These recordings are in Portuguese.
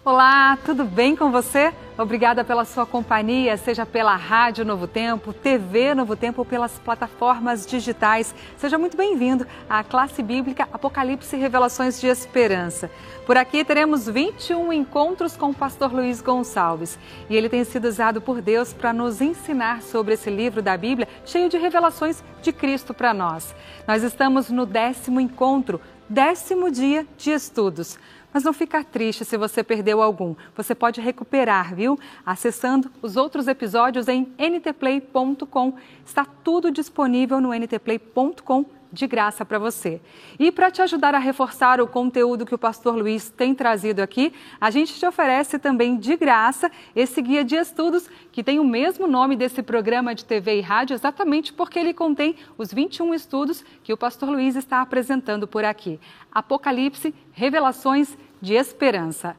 Olá, tudo bem com você? Obrigada pela sua companhia, seja pela Rádio Novo Tempo, TV Novo Tempo ou pelas plataformas digitais. Seja muito bem-vindo à classe bíblica Apocalipse e Revelações de Esperança. Por aqui teremos 21 encontros com o pastor Luiz Gonçalves. E ele tem sido usado por Deus para nos ensinar sobre esse livro da Bíblia, cheio de revelações de Cristo para nós. Nós estamos no 10º encontro, 10º dia de estudos. Mas não fica triste se você perdeu algum. Você pode recuperar, viu? Acessando os outros episódios em ntplay.com. Está tudo disponível no ntplay.com de graça para você. E para te ajudar a reforçar o conteúdo que o pastor Luiz tem trazido aqui, a gente te oferece também de graça esse guia de estudos que tem o mesmo nome desse programa de TV e rádio, exatamente porque ele contém os 21 estudos que o pastor Luiz está apresentando por aqui. Apocalipse, Revelações de Esperança.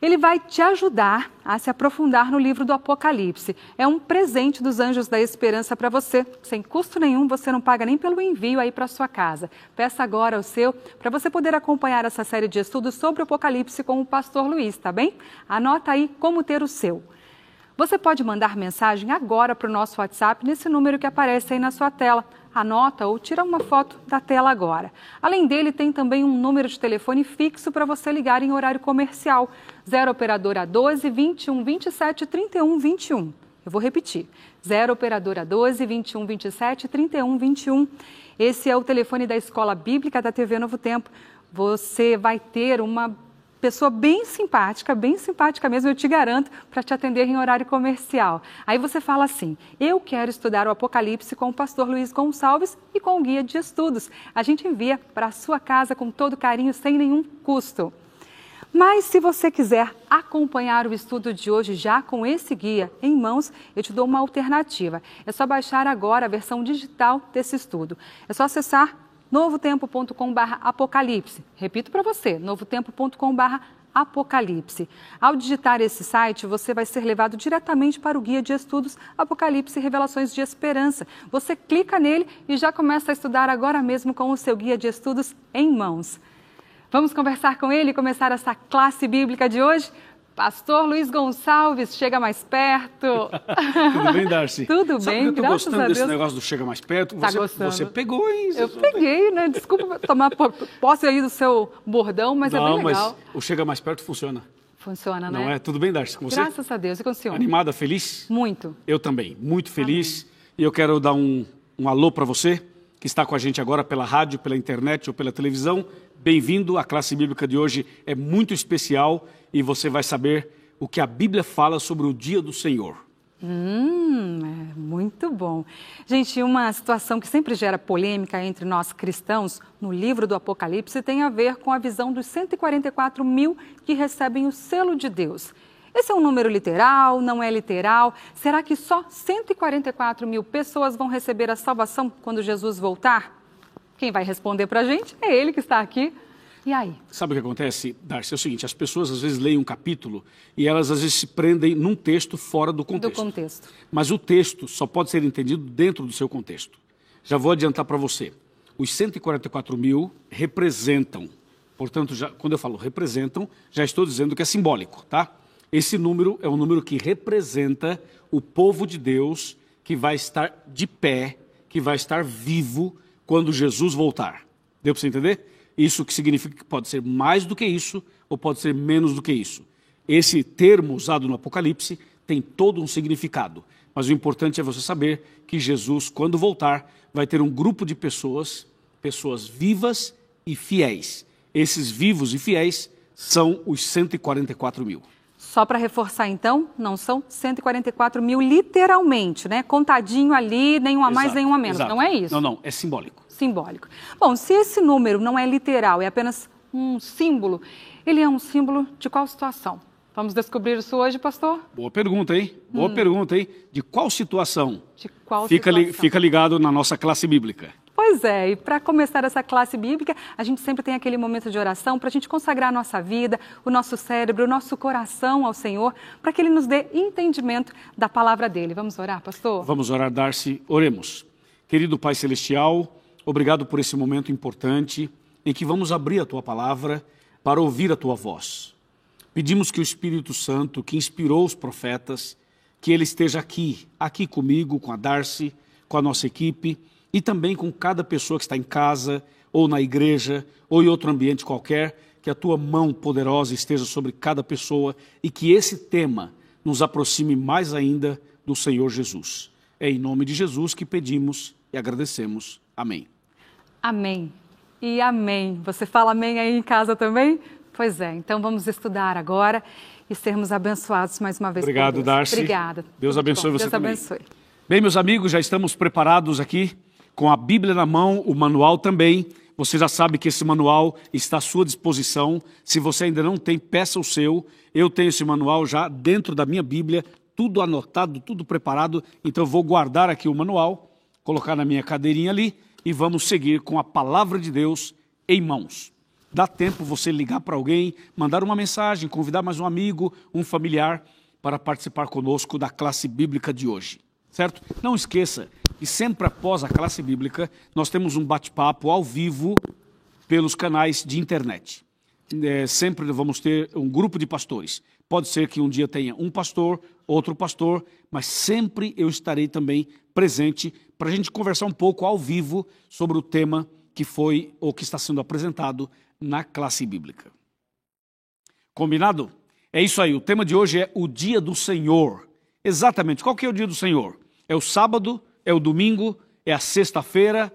Ele vai te ajudar a se aprofundar no livro do Apocalipse. É um presente dos Anjos da Esperança para você. Sem custo nenhum, você não paga nem pelo envio aí para sua casa. Peça agora o seu para você poder acompanhar essa série de estudos sobre o Apocalipse com o pastor Luiz, tá bem? Anota aí como ter o seu. Você pode mandar mensagem agora para o nosso WhatsApp nesse número que aparece aí na sua tela. Anota ou tira uma foto da tela agora. Além dele, tem também um número de telefone fixo para você ligar em horário comercial. 0 operadora 12 21 27 31 21. Eu vou repetir. 0 operadora 12 21 27 31 21. Esse é o telefone da Escola Bíblica da TV Novo Tempo. Você vai ter uma pessoa bem simpática mesmo, eu te garanto, para te atender em horário comercial. Aí você fala assim: eu quero estudar o Apocalipse com o pastor Luiz Gonçalves e com o guia de estudos. A gente envia para a sua casa com todo carinho, sem nenhum custo. Mas se você quiser acompanhar o estudo de hoje já com esse guia em mãos, eu te dou uma alternativa. É só baixar agora a versão digital desse estudo. É só acessar novotempo.com/apocalipse. Repito para você, novotempo.com/apocalipse. Ao digitar esse site, você vai ser levado diretamente para o guia de estudos Apocalipse e Revelações de Esperança. Você clica nele e já começa a estudar agora mesmo com o seu guia de estudos em mãos. Vamos conversar com ele e começar essa classe bíblica de hoje? Pastor Luiz Gonçalves, chega mais perto. Tudo bem, Darcy? Tudo bem, eu tô graças gostando a Deus. desse negócio do chega mais perto. Tá gostando? Você pegou, hein? Eu peguei, né? Desculpa tomar posse aí do seu bordão, mas não, é bem legal. Mas o chega mais perto funciona. Funciona, né? Não é? Tudo bem, Darcy, com você? Graças a Deus. E com o senhor? Animada, feliz? Muito. Eu também, muito feliz. Amém. E eu quero dar um alô para você, que está com a gente agora pela rádio, pela internet ou pela televisão. Bem-vindo, a classe bíblica de hoje é muito especial e você vai saber o que a Bíblia fala sobre o dia do Senhor. É muito bom. Gente, uma situação que sempre gera polêmica entre nós cristãos no livro do Apocalipse tem a ver com a visão dos 144 mil que recebem o selo de Deus. Esse é um número literal, não é literal? Será que só 144 mil pessoas vão receber a salvação quando Jesus voltar? Quem vai responder para a gente é ele que está aqui. E aí? Sabe o que acontece, Darcy? É o seguinte, as pessoas às vezes leem um capítulo e elas às vezes se prendem num texto fora do contexto. Mas o texto só pode ser entendido dentro do seu contexto. Já vou adiantar para você. Os 144 mil representam, portanto, quando eu falo representam, já estou dizendo que é simbólico, tá? Esse número é um número que representa o povo de Deus que vai estar de pé, que vai estar vivo quando Jesus voltar. Deu para você entender? Isso que significa que pode ser mais do que isso ou pode ser menos do que isso. Esse termo usado no Apocalipse tem todo um significado. Mas o importante é você saber que Jesus, quando voltar, vai ter um grupo de pessoas vivas e fiéis. Esses vivos e fiéis são os 144 mil. Só para reforçar então, não são 144 mil literalmente, né? Contadinho ali, nenhum a mais, nenhum a menos. Exato. Não é isso? Não, é simbólico. Simbólico. Bom, se esse número não é literal, é apenas um símbolo, ele é um símbolo de qual situação? Vamos descobrir isso hoje, pastor? Boa pergunta, hein? De qual situação? De qual situação? Fica ligado na nossa classe bíblica. Pois é, e para começar essa classe bíblica, a gente sempre tem aquele momento de oração para a gente consagrar a nossa vida, o nosso cérebro, o nosso coração ao Senhor, para que Ele nos dê entendimento da palavra dEle. Vamos orar, pastor? Vamos orar, Darcy. Oremos. Querido Pai Celestial, obrigado por esse momento importante em que vamos abrir a Tua palavra para ouvir a Tua voz. Pedimos que o Espírito Santo, que inspirou os profetas, que ele esteja aqui comigo, com a Darcy, com a nossa equipe e também com cada pessoa que está em casa, ou na igreja, ou em outro ambiente qualquer, que a tua mão poderosa esteja sobre cada pessoa e que esse tema nos aproxime mais ainda do Senhor Jesus. É em nome de Jesus que pedimos e agradecemos. Amém. Amém. E amém. Você fala amém aí em casa também? Pois é, então vamos estudar agora e sermos abençoados mais uma vez. Obrigado, Darcy. Obrigada. Deus abençoe você também. Deus abençoe. Bem, meus amigos, já estamos preparados aqui com a Bíblia na mão, o manual também. Você já sabe que esse manual está à sua disposição. Se você ainda não tem, peça o seu. Eu tenho esse manual já dentro da minha Bíblia, tudo anotado, tudo preparado. Então eu vou guardar aqui o manual, colocar na minha cadeirinha ali e vamos seguir com a palavra de Deus em mãos. Dá tempo você ligar para alguém, mandar uma mensagem, convidar mais um amigo, um familiar para participar conosco da classe bíblica de hoje, certo? Não esqueça que sempre após a classe bíblica nós temos um bate-papo ao vivo pelos canais de internet. Sempre vamos ter um grupo de pastores. Pode ser que um dia tenha um pastor, outro pastor, mas sempre eu estarei também presente para a gente conversar um pouco ao vivo sobre o tema que foi ou que está sendo apresentado na classe bíblica. Combinado? É isso aí, o tema de hoje é o dia do Senhor. Exatamente, qual que é o dia do Senhor? É o sábado? É o domingo? É a sexta-feira?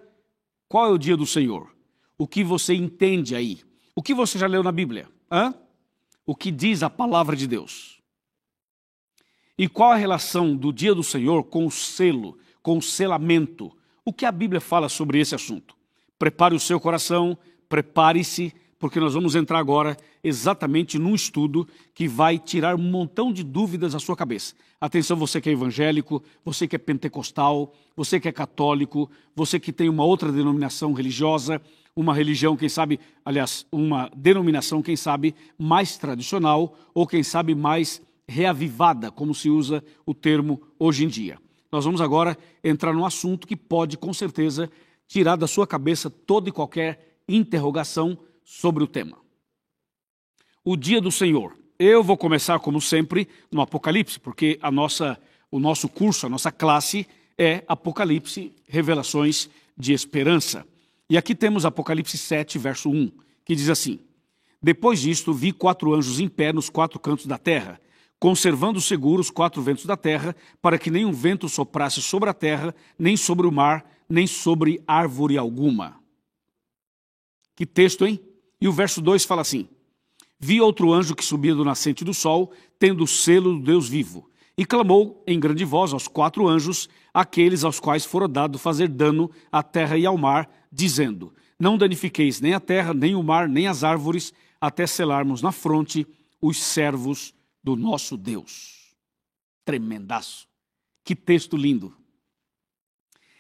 Qual é o dia do Senhor? O que você entende aí? O que você já leu na Bíblia? O que diz a palavra de Deus? E qual a relação do dia do Senhor com o selo, com o selamento? O que a Bíblia fala sobre esse assunto? Prepare o seu coração, prepare-se, porque nós vamos entrar agora exatamente num estudo que vai tirar um montão de dúvidas da sua cabeça. Atenção, você que é evangélico, você que é pentecostal, você que é católico, você que tem uma outra denominação religiosa, uma religião, quem sabe, aliás, uma denominação, quem sabe, mais tradicional ou quem sabe mais reavivada, como se usa o termo hoje em dia. Nós vamos agora entrar num assunto que pode, com certeza, tirar da sua cabeça toda e qualquer interrogação sobre o tema. O dia do Senhor. Eu vou começar, como sempre, no Apocalipse, porque o nosso curso, a nossa classe é Apocalipse, Revelações de Esperança. E aqui temos Apocalipse 7, verso 1, que diz assim: Depois disto, vi 4 anjos em pé nos 4 cantos da terra, conservando seguros os 4 ventos da terra, para que nenhum vento soprasse sobre a terra, nem sobre o mar, nem sobre árvore alguma. Que texto, hein? E o verso 2 fala assim: Vi outro anjo que subia do nascente do sol, tendo o selo do Deus vivo, e clamou em grande voz aos 4 anjos, aqueles aos quais fora dado fazer dano à terra e ao mar, dizendo: Não danifiqueis nem a terra, nem o mar, nem as árvores, até selarmos na fronte os servos do nosso Deus. Tremendaço. Que texto lindo.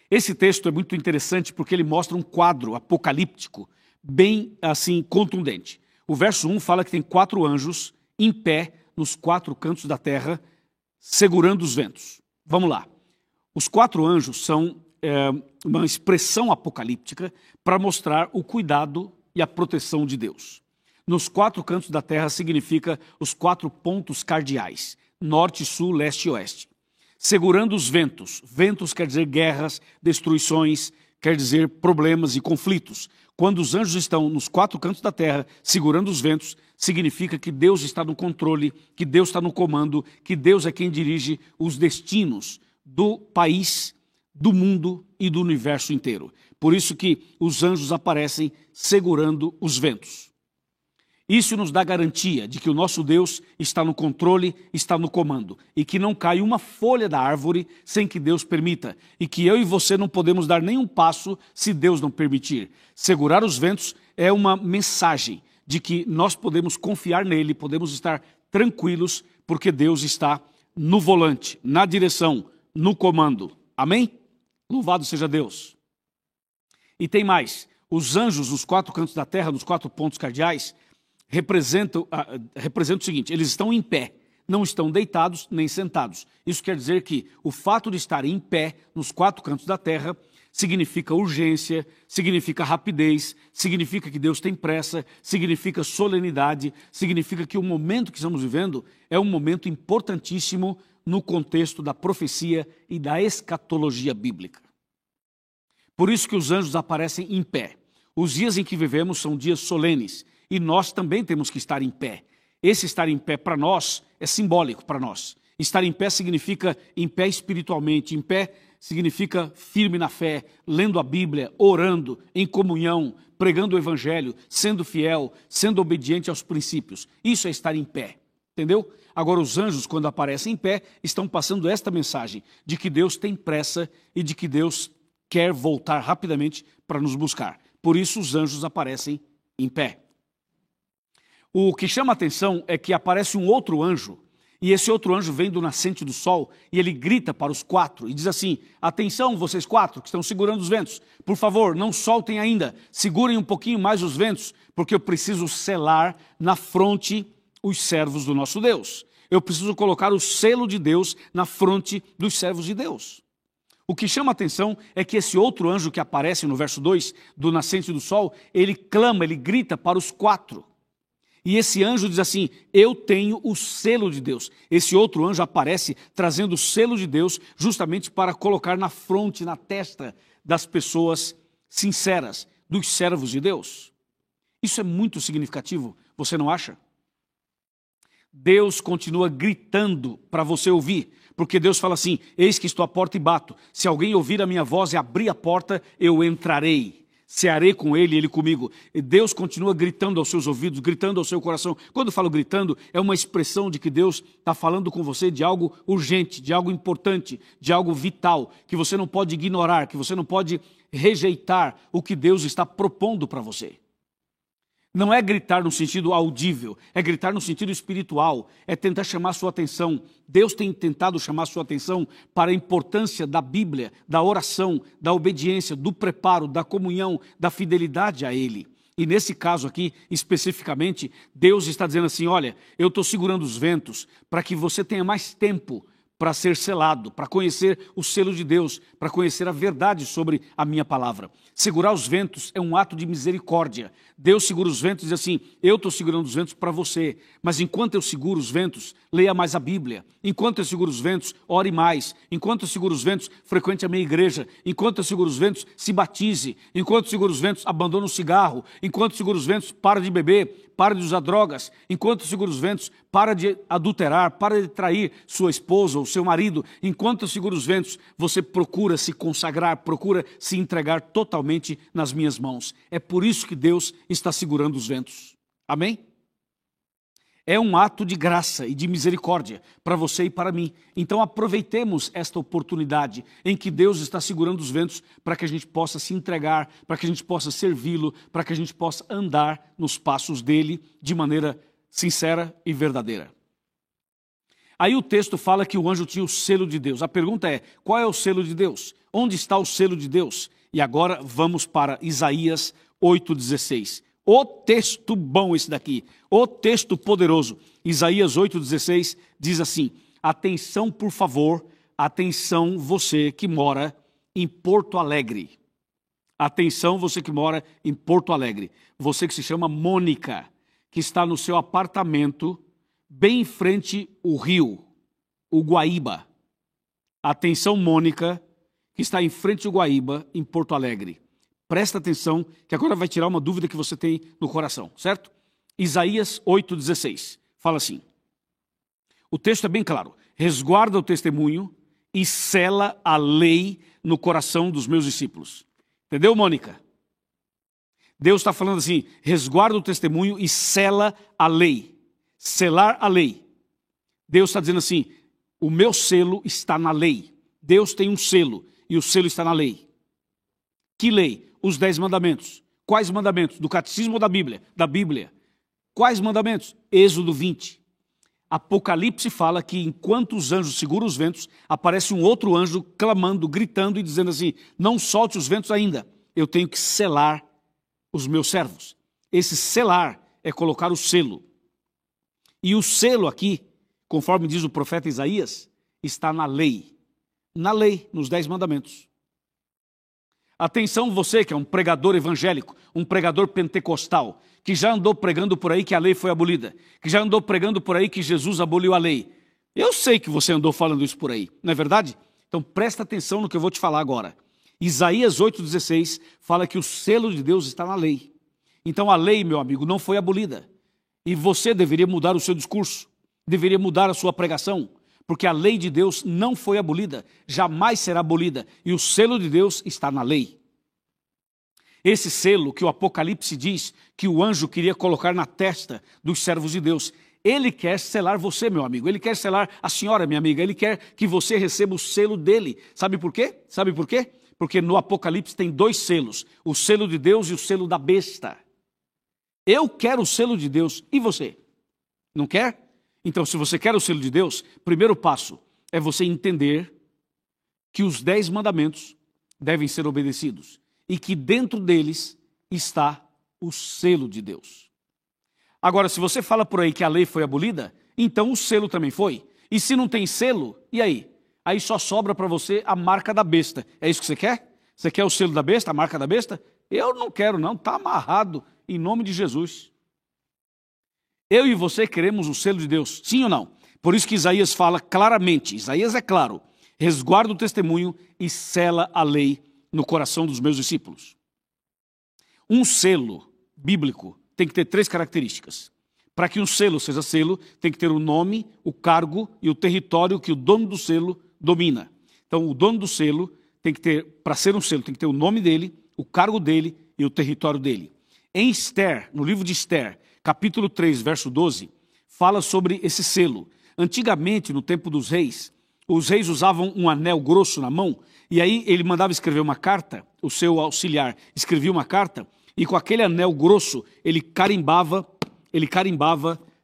Esse texto é muito interessante porque ele mostra um quadro apocalíptico bem assim contundente. O verso 1 fala que tem 4 anjos em pé nos 4 cantos da terra, segurando os ventos. Vamos lá. Os 4 anjos são uma expressão apocalíptica para mostrar o cuidado e a proteção de Deus. Nos 4 cantos da terra significa os 4 pontos cardeais: norte, sul, leste e oeste. Segurando os ventos. Ventos quer dizer guerras, destruições, quer dizer problemas e conflitos. Quando os anjos estão nos 4 cantos da terra, segurando os ventos, significa que Deus está no controle, que Deus está no comando, que Deus é quem dirige os destinos do país, do mundo e do universo inteiro. Por isso que os anjos aparecem segurando os ventos. Isso nos dá garantia de que o nosso Deus está no controle, está no comando, e que não cai uma folha da árvore sem que Deus permita, e que eu e você não podemos dar nenhum passo se Deus não permitir. Segurar os ventos é uma mensagem de que nós podemos confiar nele, podemos estar tranquilos, porque Deus está no volante, na direção, no comando. Amém? Louvado seja Deus. E tem mais, os anjos nos 4 cantos da terra, nos 4 pontos cardeais, representam o seguinte: eles estão em pé, não estão deitados nem sentados. Isso quer dizer que o fato de estarem em pé nos 4 cantos da terra significa urgência, significa rapidez, significa que Deus tem pressa, significa solenidade, significa que o momento que estamos vivendo é um momento importantíssimo no contexto da profecia e da escatologia bíblica. Por isso que os anjos aparecem em pé. Os dias em que vivemos são dias solenes e nós também temos que estar em pé. Esse estar em pé para nós é simbólico para nós. Estar em pé significa em pé espiritualmente, em pé significa firme na fé, lendo a Bíblia, orando, em comunhão, pregando o Evangelho, sendo fiel, sendo obediente aos princípios. Isso é estar em pé, entendeu? Agora os anjos, quando aparecem em pé, estão passando esta mensagem de que Deus tem pressa e de que Deus quer voltar rapidamente para nos buscar. Por isso os anjos aparecem em pé. O que chama a atenção é que aparece um outro anjo, e esse outro anjo vem do nascente do sol, e ele grita para os quatro, e diz assim: atenção vocês quatro que estão segurando os ventos, por favor, não soltem ainda, segurem um pouquinho mais os ventos, porque eu preciso selar na fronte os servos do nosso Deus. Eu preciso colocar o selo de Deus na fronte dos servos de Deus. O que chama a atenção é que esse outro anjo que aparece no verso 2, do nascente do sol, ele clama, ele grita para os quatro. E esse anjo diz assim: eu tenho o selo de Deus. Esse outro anjo aparece trazendo o selo de Deus justamente para colocar na fronte, na testa das pessoas sinceras, dos servos de Deus. Isso é muito significativo, você não acha? Deus continua gritando para você ouvir, porque Deus fala assim: eis que estou à porta e bato. Se alguém ouvir a minha voz e abrir a porta, eu entrarei. Cearei com ele, ele comigo. E Deus continua gritando aos seus ouvidos, gritando ao seu coração. Quando eu falo gritando, é uma expressão de que Deus está falando com você de algo urgente, de algo importante, de algo vital, que você não pode ignorar, que você não pode rejeitar o que Deus está propondo para você. Não é gritar no sentido audível, é gritar no sentido espiritual, é tentar chamar a sua atenção. Deus tem tentado chamar a sua atenção para a importância da Bíblia, da oração, da obediência, do preparo, da comunhão, da fidelidade a Ele. E nesse caso aqui, especificamente, Deus está dizendo assim: olha, eu estou segurando os ventos para que você tenha mais tempo para ser selado, para conhecer o selo de Deus, para conhecer a verdade sobre a minha palavra. Segurar os ventos é um ato de misericórdia. Deus segura os ventos e diz assim: eu estou segurando os ventos para você, mas enquanto eu seguro os ventos, leia mais a Bíblia. Enquanto eu seguro os ventos, ore mais. Enquanto eu seguro os ventos, frequente a minha igreja. Enquanto eu seguro os ventos, se batize. Enquanto eu seguro os ventos, abandone o cigarro. Enquanto eu seguro os ventos, para de beber, para de usar drogas. Enquanto eu seguro os ventos, para de adulterar, para de trair sua esposa ou seu marido. Enquanto eu seguro os ventos, você procura se consagrar, procura se entregar totalmente nas minhas mãos. É por isso que Deus está segurando os ventos. Amém? É um ato de graça e de misericórdia para você e para mim. Então aproveitemos esta oportunidade em que Deus está segurando os ventos para que a gente possa se entregar, para que a gente possa servi-lo, para que a gente possa andar nos passos dele de maneira sincera e verdadeira. Aí o texto fala que o anjo tinha o selo de Deus. A pergunta é: qual é o selo de Deus? Onde está o selo de Deus? E agora vamos para Isaías 8,16. O texto bom esse daqui, o texto poderoso. Isaías 8,16 diz assim: atenção por favor, atenção você que mora em Porto Alegre. Atenção você que mora em Porto Alegre. Você que se chama Mônica, que está no seu apartamento bem em frente ao rio, o Guaíba. Atenção Mônica, que está em frente ao Guaíba, em Porto Alegre. Presta atenção, que agora vai tirar uma dúvida que você tem no coração, certo? Isaías 8,16, fala assim. O texto é bem claro: resguarda o testemunho e sela a lei no coração dos meus discípulos. Entendeu, Mônica? Deus está falando assim: resguarda o testemunho e sela a lei. Selar a lei. Deus está dizendo assim: o meu selo está na lei. Deus tem um selo e o selo está na lei. Que lei? Os 10 mandamentos. Quais mandamentos? Do catecismo ou da Bíblia? Da Bíblia. Quais mandamentos? Êxodo 20. Apocalipse fala que enquanto os anjos seguram os ventos, aparece um outro anjo clamando, gritando e dizendo assim: não solte os ventos ainda, eu tenho que selar os meus servos. Esse selar é colocar o selo. E o selo aqui, conforme diz o profeta Isaías, está na lei. Na lei, nos 10 mandamentos. Atenção você que é um pregador evangélico, um pregador pentecostal, que já andou pregando por aí que a lei foi abolida, que já andou pregando por aí que Jesus aboliu a lei. Eu sei que você andou falando isso por aí, não é verdade? Então presta atenção no que eu vou te falar agora. Isaías 8,16 fala que o selo de Deus está na lei. Então a lei, meu amigo, não foi abolida. E você deveria mudar o seu discurso, deveria mudar a sua pregação, porque a lei de Deus não foi abolida, jamais será abolida, e o selo de Deus está na lei. Esse selo que o Apocalipse diz que o anjo queria colocar na testa dos servos de Deus, ele quer selar você, meu amigo, ele quer selar a senhora, minha amiga, ele quer que você receba o selo dele. Sabe por quê? Sabe por quê? Porque no Apocalipse tem 2 selos, o selo de Deus e o selo da besta. Eu quero o selo de Deus, e você? Não quer? Então, se você quer o selo de Deus, o primeiro passo é você entender que os 10 mandamentos devem ser obedecidos e que dentro deles está o selo de Deus. Agora, se você fala por aí que a lei foi abolida, então o selo também foi. E se não tem selo, e aí? Aí só sobra para você a marca da besta. É isso que você quer? Você quer o selo da besta, a marca da besta? Eu não quero não, está amarrado em nome de Jesus. Eu e você queremos o selo de Deus, sim ou não? Por isso que Isaías fala claramente, Isaías é claro, resguarda o testemunho e sela a lei no coração dos meus discípulos. Um selo bíblico tem que ter 3 características. Para que um selo seja selo, tem que ter o nome, o cargo e o território que o dono do selo domina. Então, o dono do selo tem que ter, para ser um selo, tem que ter o nome dele, o cargo dele e o território dele. Em Esther, no livro de Esther, capítulo 3, verso 12, fala sobre esse selo. Antigamente, no tempo dos reis, os reis usavam um anel grosso na mão, e aí ele mandava escrever uma carta, o seu auxiliar escrevia uma carta, e com aquele anel grosso ele carimbava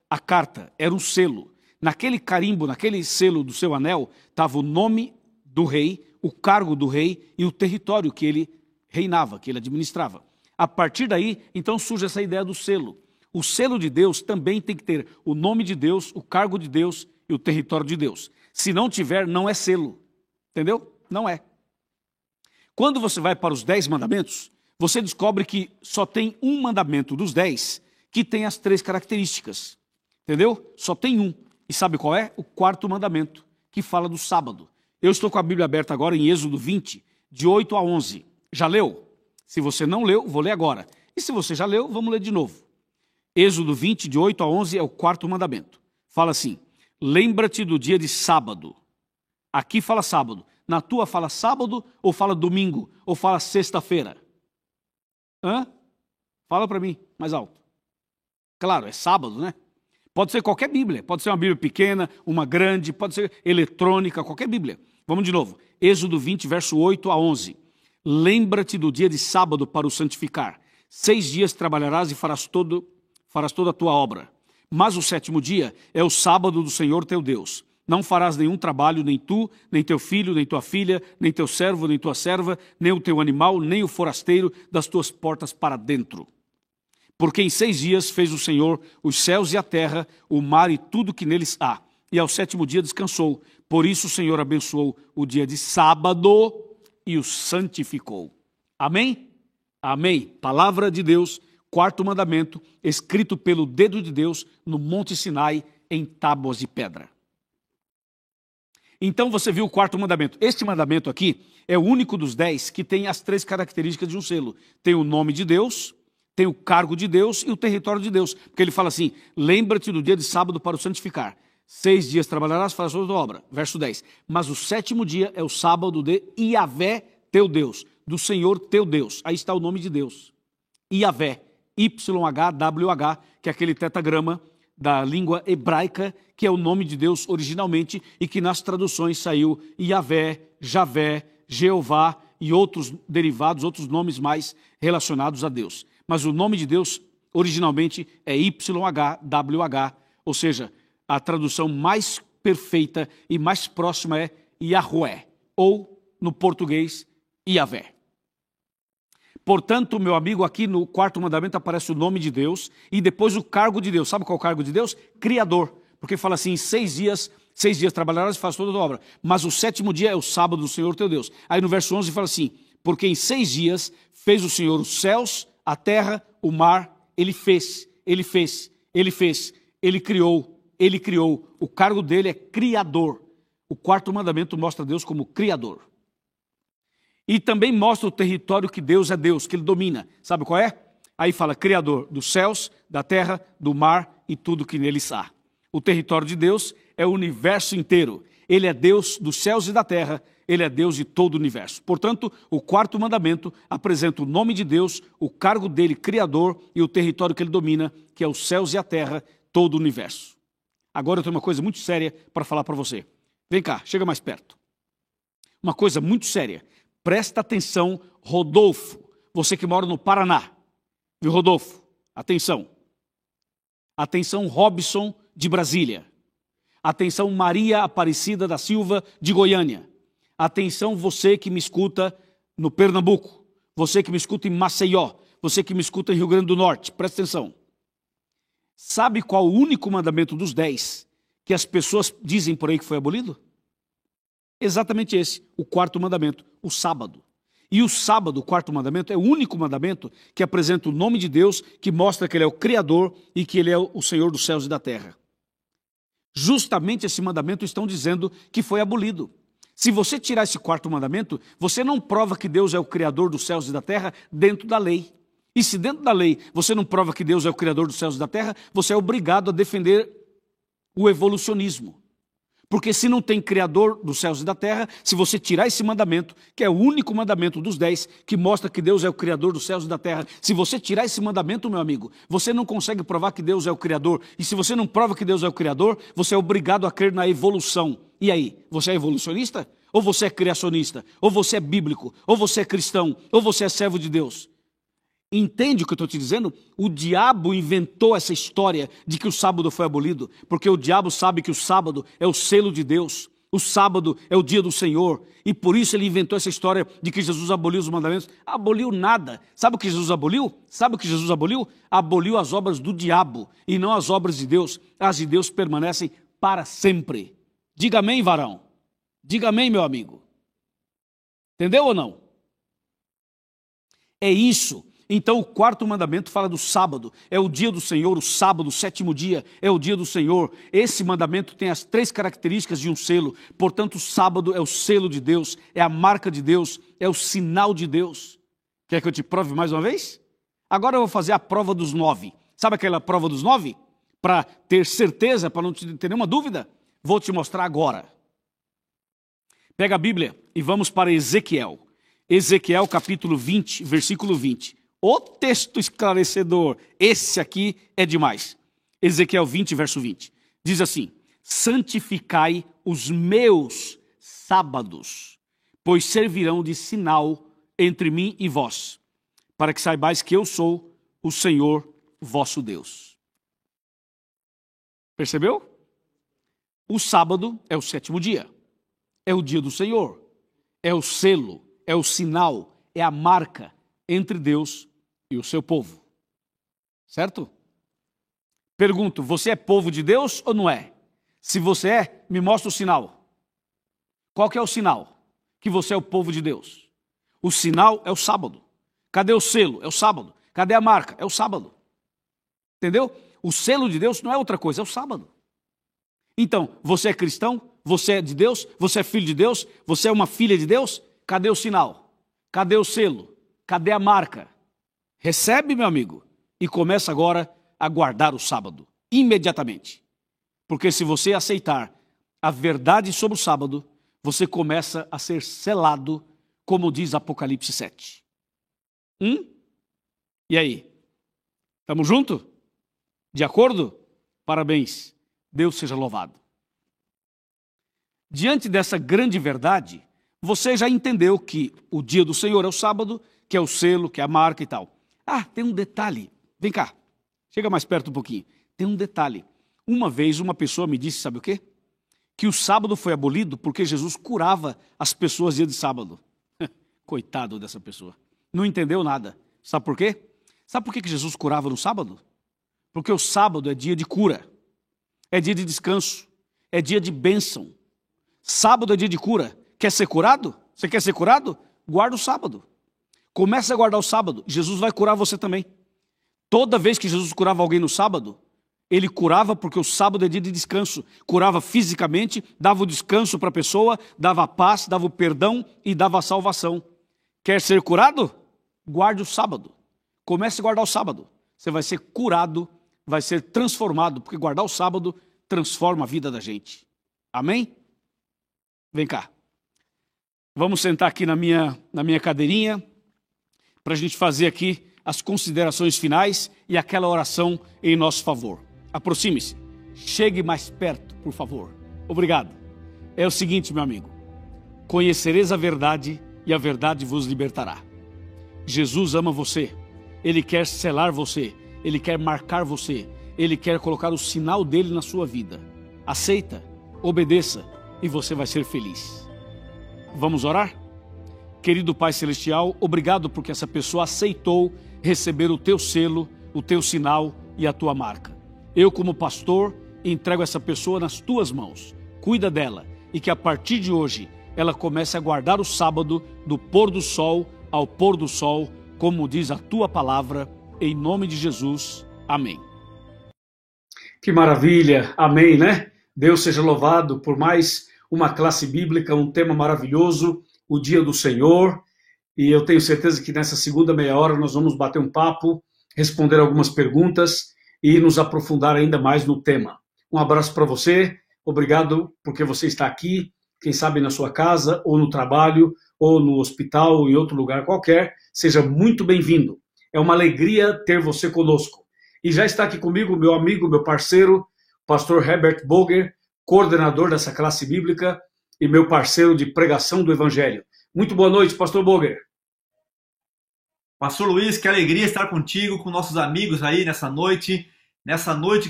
a carta, era um selo. Naquele carimbo, naquele selo do seu anel, estava o nome do rei, o cargo do rei e o território que ele reinava, que ele administrava. A partir daí, então surge essa ideia do selo. O selo de Deus também tem que ter o nome de Deus, o cargo de Deus e o território de Deus. Se não tiver, não é selo. Entendeu? Não é. Quando você vai para os 10 mandamentos, você descobre que só tem um mandamento dos 10 que tem as 3 características. Entendeu? Só tem um. E sabe qual é? O 4º mandamento, que fala do sábado. Eu estou com a Bíblia aberta agora em Êxodo 20, de 8 a 11. Já leu? Se você não leu, vou ler agora. E se você já leu, vamos ler de novo. Êxodo 20, de 8 a 11, é o 4º mandamento. Fala assim: lembra-te do dia de sábado. Aqui fala sábado. Na tua fala sábado, ou fala domingo, ou fala sexta-feira? Fala para mim, mais alto. Claro, é sábado, né? Pode ser qualquer Bíblia. Pode ser uma Bíblia pequena, uma grande, pode ser eletrônica, qualquer Bíblia. Vamos de novo. Êxodo 20, verso 8 a 11. Lembra-te do dia de sábado para o santificar. 6 dias trabalharás e farás toda a tua obra. Mas o 7º dia é o sábado do Senhor teu Deus. Não farás nenhum trabalho, nem tu, nem teu filho, nem tua filha, nem teu servo, nem tua serva, nem o teu animal, nem o forasteiro das tuas portas para dentro. Porque em 6 dias fez o Senhor os céus e a terra, o mar e tudo que neles há. E ao 7º dia descansou. Por isso o Senhor abençoou o dia de sábado e o santificou. Amém? Amém. Palavra de Deus, 4º mandamento, escrito pelo dedo de Deus no Monte Sinai, em tábuas de pedra. Então você viu o 4º mandamento. Este mandamento aqui é o único dos 10 que tem as 3 características de um selo. Tem o nome de Deus, tem o cargo de Deus e o território de Deus. Porque ele fala assim: lembra-te do dia de sábado para o santificar. 6 dias trabalharás, farás toda a obra. Verso 10. Mas o 7º dia é o sábado de Iavé, teu Deus, do Senhor teu Deus. Aí está o nome de Deus. Iavé, YHWH, que é aquele tetagrama da língua hebraica, que é o nome de Deus originalmente e que nas traduções saiu Iavé, Javé, Jeová e outros derivados, outros nomes mais relacionados a Deus. Mas o nome de Deus originalmente é YHWH, ou seja, a tradução mais perfeita e mais próxima é Yahweh, ou no português, Iavé. Portanto, meu amigo, aqui no 4º mandamento aparece o nome de Deus e depois o cargo de Deus. Sabe qual é o cargo de Deus? Criador. Porque fala assim: 6 dias trabalharás e faz toda a obra. Mas o 7º dia é o sábado do Senhor teu Deus. Aí no verso 11 fala assim: porque em 6 dias fez o Senhor os céus, a terra, o mar. Ele fez, ele fez, ele fez, ele criou. O cargo dele é criador. O 4º mandamento mostra Deus como criador. E também mostra o território que Deus é Deus, que ele domina. Sabe qual é? Aí fala criador dos céus, da terra, do mar e tudo que neles há. O território de Deus é o universo inteiro. Ele é Deus dos céus e da terra, ele é Deus de todo o universo. Portanto, o 4º mandamento apresenta o nome de Deus, o cargo dele, criador, e o território que ele domina, que é os céus e a terra, todo o universo. Agora eu tenho uma coisa muito séria para falar para você. Vem cá, chega mais perto. Uma coisa muito séria. Presta atenção, Rodolfo, você que mora no Paraná. Viu, Rodolfo? Atenção. Atenção, Robson de Brasília. Atenção, Maria Aparecida da Silva de Goiânia. Atenção, você que me escuta no Pernambuco. Você que me escuta em Maceió. Você que me escuta em Rio Grande do Norte. Presta atenção. Sabe qual o único mandamento dos 10 que as pessoas dizem por aí que foi abolido? Exatamente esse, o 4º mandamento, o sábado. E o sábado, o 4º mandamento, é o único mandamento que apresenta o nome de Deus, que mostra que ele é o Criador e que ele é o Senhor dos céus e da terra. Justamente esse mandamento estão dizendo que foi abolido. Se você tirar esse 4º mandamento, você não prova que Deus é o Criador dos céus e da terra dentro da lei. E se dentro da lei você não prova que Deus é o Criador dos céus e da terra, você é obrigado a defender o evolucionismo. Porque se não tem Criador dos céus e da terra, se você tirar esse mandamento, que é o único mandamento dos 10, que mostra que Deus é o Criador dos céus e da terra, se você tirar esse mandamento, meu amigo, você não consegue provar que Deus é o Criador. E se você não prova que Deus é o Criador, você é obrigado a crer na evolução. E aí, você é evolucionista? Ou você é criacionista? Ou você é bíblico? Ou você é cristão? Ou você é servo de Deus? Entende o que eu estou te dizendo? O diabo inventou essa história de que o sábado foi abolido, porque o diabo sabe que o sábado é o selo de Deus, o sábado é o dia do Senhor, e por isso ele inventou essa história de que Jesus aboliu os mandamentos. Aboliu nada. Sabe o que Jesus aboliu? Sabe o que Jesus aboliu? Aboliu as obras do diabo e não as obras de Deus. As de Deus permanecem para sempre. Diga amém, varão. Diga amém, meu amigo. Entendeu ou não? É isso. Então o 4º mandamento fala do sábado, é o dia do Senhor, o sábado, o 7º dia, é o dia do Senhor. Esse mandamento tem as 3 características de um selo, portanto o sábado é o selo de Deus, é a marca de Deus, é o sinal de Deus. Quer que eu te prove mais uma vez? Agora eu vou fazer a prova dos 9. Sabe aquela prova dos 9? Para ter certeza, para não ter nenhuma dúvida, vou te mostrar agora. Pega a Bíblia e vamos para Ezequiel. Ezequiel capítulo 20, versículo 20. O texto esclarecedor, esse aqui é demais. Ezequiel 20, verso 20. Diz assim: santificai os meus sábados, pois servirão de sinal entre mim e vós, para que saibais que eu sou o Senhor vosso Deus. Percebeu? O sábado é o 7º dia, é o dia do Senhor, é o selo, é o sinal, é a marca entre Deus e o seu povo. Certo? Pergunto, você é povo de Deus ou não é? Se você é, me mostra o sinal. Qual que é o sinal? Que você é o povo de Deus. O sinal é o sábado. Cadê o selo? É o sábado. Cadê a marca? É o sábado. Entendeu? O selo de Deus não é outra coisa, é o sábado. Então, você é cristão? Você é de Deus? Você é filho de Deus? Você é uma filha de Deus? Cadê o sinal? Cadê o selo? Cadê a marca? Recebe, meu amigo, e começa agora a guardar o sábado, imediatamente. Porque se você aceitar a verdade sobre o sábado, você começa a ser selado, como diz Apocalipse 7. E aí? Estamos juntos? De acordo? Parabéns. Deus seja louvado. Diante dessa grande verdade, você já entendeu que o dia do Senhor é o sábado, que é o selo, que é a marca e tal. Ah, tem um detalhe. Vem cá, chega mais perto um pouquinho. Tem um detalhe. Uma vez uma pessoa me disse, sabe o quê? Que o sábado foi abolido porque Jesus curava as pessoas dia de sábado. Coitado dessa pessoa. Não entendeu nada. Sabe por quê? Sabe por que Jesus curava no sábado? Porque o sábado é dia de cura. É dia de descanso. É dia de bênção. Sábado é dia de cura. Quer ser curado? Você quer ser curado? Guarda o sábado. Comece a guardar o sábado. Jesus vai curar você também. Toda vez que Jesus curava alguém no sábado, ele curava porque o sábado é dia de descanso. Curava fisicamente, dava o descanso para a pessoa, dava a paz, dava o perdão e dava a salvação. Quer ser curado? Guarde o sábado. Comece a guardar o sábado. Você vai ser curado, vai ser transformado, porque guardar o sábado transforma a vida da gente. Amém? Vem cá. Vamos sentar aqui na minha cadeirinha para a gente fazer aqui as considerações finais e aquela oração em nosso favor. Aproxime-se. Chegue mais perto, por favor. Obrigado. É o seguinte, meu amigo. Conhecereis a verdade e a verdade vos libertará. Jesus ama você. Ele quer selar você. Ele quer marcar você. Ele quer colocar o sinal dele na sua vida. Aceita, obedeça e você vai ser feliz. Vamos orar? Querido Pai Celestial, obrigado porque essa pessoa aceitou receber o teu selo, o teu sinal e a tua marca. Eu, como pastor, entrego essa pessoa nas tuas mãos. Cuida dela e que a partir de hoje ela comece a guardar o sábado do pôr do sol ao pôr do sol, como diz a tua palavra, em nome de Jesus. Amém. Que maravilha, amém, né? Deus seja louvado por mais uma classe bíblica, um tema maravilhoso, o dia do Senhor. E eu tenho certeza que nessa segunda meia hora nós vamos bater um papo, responder algumas perguntas e nos aprofundar ainda mais no tema. Um abraço para você, obrigado porque você está aqui, quem sabe na sua casa, ou no trabalho, ou no hospital, ou em outro lugar qualquer. Seja muito bem-vindo. É uma alegria ter você conosco. E já está aqui comigo meu amigo, meu parceiro, pastor Herbert Boger, coordenador dessa classe bíblica e meu parceiro de pregação do Evangelho. Muito boa noite, pastor Boger. Pastor Luiz, que alegria estar contigo, com nossos amigos aí nessa noite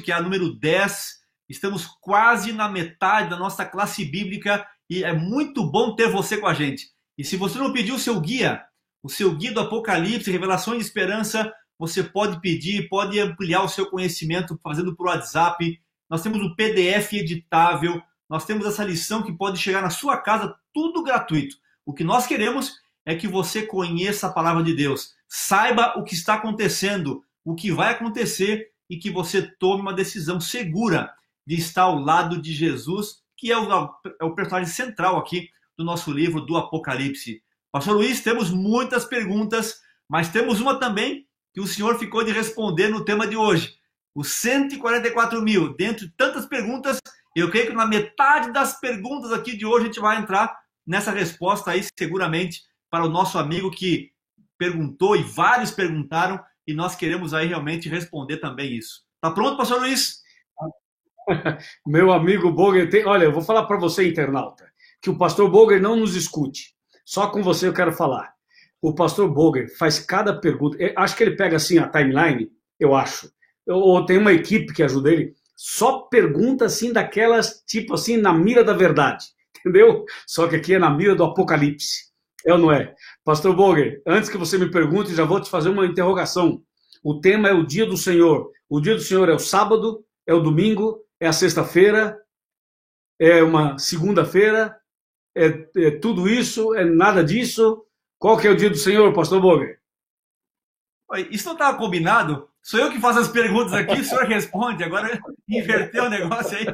que é a número 10. Estamos quase na metade da nossa classe bíblica e é muito bom ter você com a gente. E se você não pediu o seu guia do Apocalipse, Revelações de Esperança, você pode pedir, pode ampliar o seu conhecimento fazendo por WhatsApp. Nós temos um PDF editável, nós temos essa lição que pode chegar na sua casa, tudo gratuito. O que nós queremos é que você conheça a palavra de Deus, saiba o que está acontecendo, o que vai acontecer e que você tome uma decisão segura de estar ao lado de Jesus, que é o personagem central aqui do nosso livro do Apocalipse. Pastor Luiz, temos muitas perguntas, mas temos uma também que o senhor ficou de responder no tema de hoje. Os 144 mil, dentre tantas perguntas, eu creio que na metade das perguntas aqui de hoje a gente vai entrar nessa resposta aí, seguramente, para o nosso amigo que perguntou e vários perguntaram e nós queremos aí realmente responder também isso. Tá pronto, pastor Luiz? Meu amigo Boger, olha, eu vou falar para você, internauta, que o pastor Boger não nos escute. Só com você eu quero falar. O pastor Boger faz cada pergunta. Acho que ele pega assim a timeline, eu acho. Ou tem uma equipe que ajuda ele. Só pergunta assim daquelas, tipo assim, na mira da verdade. Entendeu? Só que aqui é na mira do Apocalipse. É ou não é? Pastor Boger, antes que você me pergunte, já vou te fazer uma interrogação. O tema é o dia do Senhor. O dia do Senhor é o sábado, é o domingo, é a sexta-feira, é uma segunda-feira, é tudo isso, é nada disso. Qual que é o dia do Senhor, pastor Boger? Isso não estava combinado? Sou eu que faço as perguntas aqui, o senhor responde. Agora inverteu o negócio aí.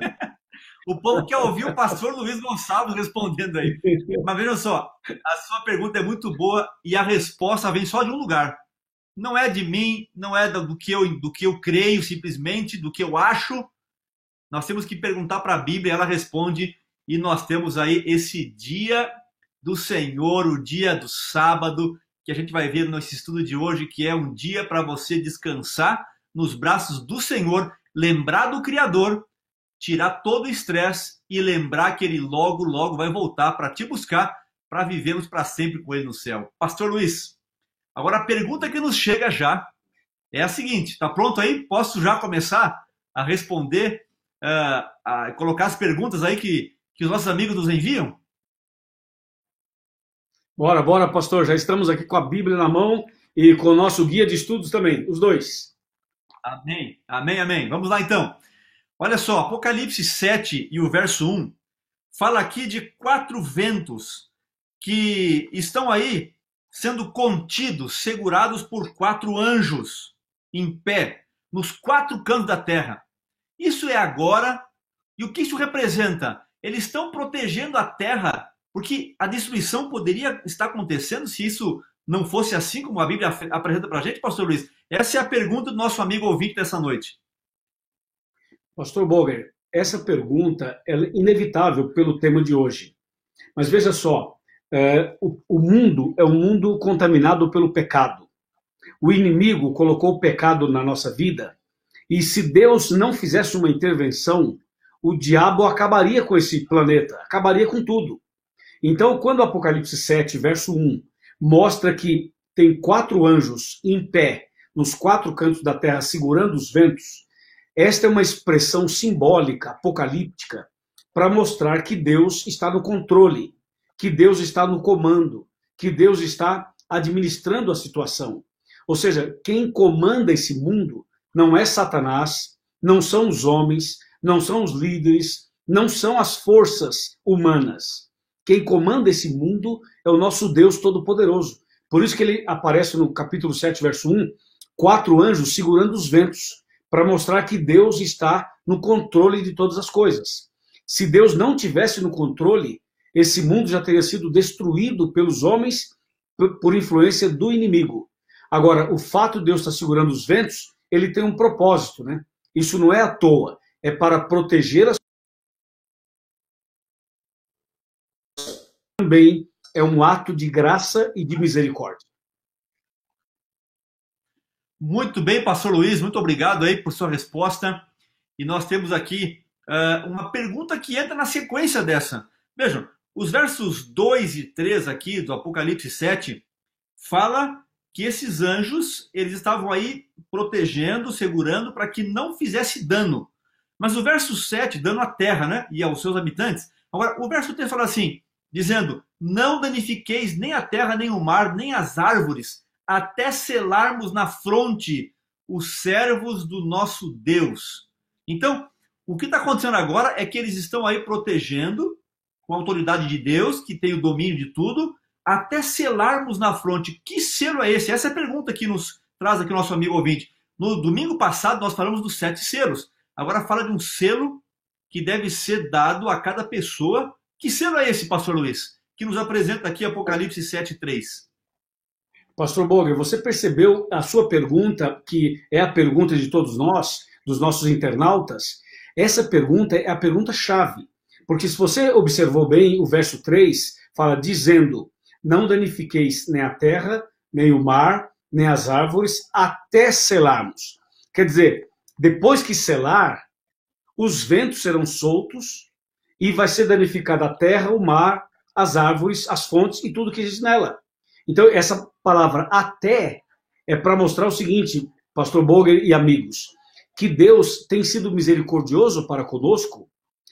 O povo quer ouvir o pastor Luiz Gonçalves respondendo aí. Mas vejam só, a sua pergunta é muito boa e a resposta vem só de um lugar. Não é de mim, não é do que eu creio simplesmente, do que eu acho. Nós temos que perguntar para a Bíblia, ela responde, e nós temos aí esse dia do Senhor, o dia do sábado, que a gente vai ver nesse estudo de hoje, que é um dia para você descansar nos braços do Senhor, lembrar do Criador, tirar todo o estresse e lembrar que Ele logo, logo vai voltar para te buscar, para vivermos para sempre com Ele no céu. Pastor Luiz, agora a pergunta que nos chega já é a seguinte, está pronto aí? Posso já começar a responder, a colocar as perguntas aí que os nossos amigos nos enviam? Bora, pastor. Já estamos aqui com a Bíblia na mão e com o nosso guia de estudos também, os dois. Amém, amém, amém. Vamos lá então. Olha só, Apocalipse 7 e o verso 1 fala aqui de 4 ventos que estão aí sendo contidos, segurados por 4 anjos, em pé, nos 4 cantos da terra. Isso é agora, e o que isso representa? Eles estão protegendo a terra, porque a destruição poderia estar acontecendo se isso não fosse assim como a Bíblia apresenta para a gente, pastor Luiz? Essa é a pergunta do nosso amigo ouvinte dessa noite. Pastor Boger, essa pergunta é inevitável pelo tema de hoje. Mas veja só, o mundo é um mundo contaminado pelo pecado. O inimigo colocou o pecado na nossa vida, e se Deus não fizesse uma intervenção, o diabo acabaria com esse planeta, acabaria com tudo. Então, quando o Apocalipse 7, verso 1, mostra que tem 4 anjos em pé, nos 4 cantos da terra, segurando os ventos, esta é uma expressão simbólica, apocalíptica, para mostrar que Deus está no controle, que Deus está no comando, que Deus está administrando a situação. Ou seja, quem comanda esse mundo não é Satanás, não são os homens, não são os líderes, não são as forças humanas. Quem comanda esse mundo é o nosso Deus Todo-Poderoso. Por isso que ele aparece no capítulo 7, verso 1, 4 anjos segurando os ventos, para mostrar que Deus está no controle de todas as coisas. Se Deus não tivesse no controle, esse mundo já teria sido destruído pelos homens por influência do inimigo. Agora, o fato de Deus estar segurando os ventos, ele tem um propósito, né? Isso não é à toa, é para proteger as... Também é um ato de graça e de misericórdia. Muito bem, pastor Luiz, muito obrigado aí por sua resposta. E nós temos aqui uma pergunta que entra na sequência dessa. Vejam, os versos 2 e 3 aqui do Apocalipse 7 fala que esses anjos, eles estavam aí protegendo, segurando para que não fizesse dano. Mas o verso 7, dano à terra, né, e aos seus habitantes. Agora, o verso 3 fala assim, dizendo, não danifiqueis nem a terra, nem o mar, nem as árvores, até selarmos na fronte os servos do nosso Deus. Então, o que está acontecendo agora é que eles estão aí protegendo, com a autoridade de Deus, que tem o domínio de tudo, até selarmos na fronte. Que selo é esse? Essa é a pergunta que nos traz aqui o nosso amigo ouvinte. No domingo passado nós falamos dos 7 selos. Agora fala de um selo que deve ser dado a cada pessoa. Que selo é esse, pastor Luiz? Que nos apresenta aqui Apocalipse 7:3. Pastor Boger, você percebeu a sua pergunta, que é a pergunta de todos nós, dos nossos internautas? Essa pergunta é a pergunta-chave. Porque se você observou bem, o verso 3 fala dizendo, não danifiqueis nem a terra, nem o mar, nem as árvores, até selarmos. Quer dizer, depois que selar, os ventos serão soltos e vai ser danificada a terra, o mar, as árvores, as fontes e tudo que existe nela. Então, essa palavra até é para mostrar o seguinte, pastor Boger e amigos, que Deus tem sido misericordioso para conosco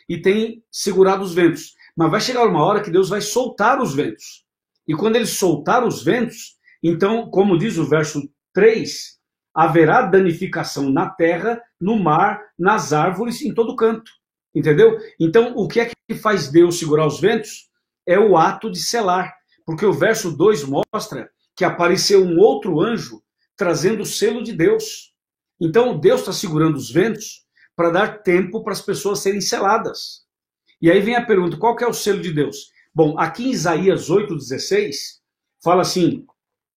e tem segurado os ventos. Mas vai chegar uma hora que Deus vai soltar os ventos. E quando ele soltar os ventos, então, como diz o verso 3, haverá danificação na terra, no mar, nas árvores, em todo canto. Entendeu? Então, o que é que faz Deus segurar os ventos? É o ato de selar. Porque o verso 2 mostra que apareceu um outro anjo trazendo o selo de Deus. Então, Deus está segurando os ventos para dar tempo para as pessoas serem seladas. E aí vem a pergunta, qual que é o selo de Deus? Bom, aqui em Isaías 8,16, fala assim,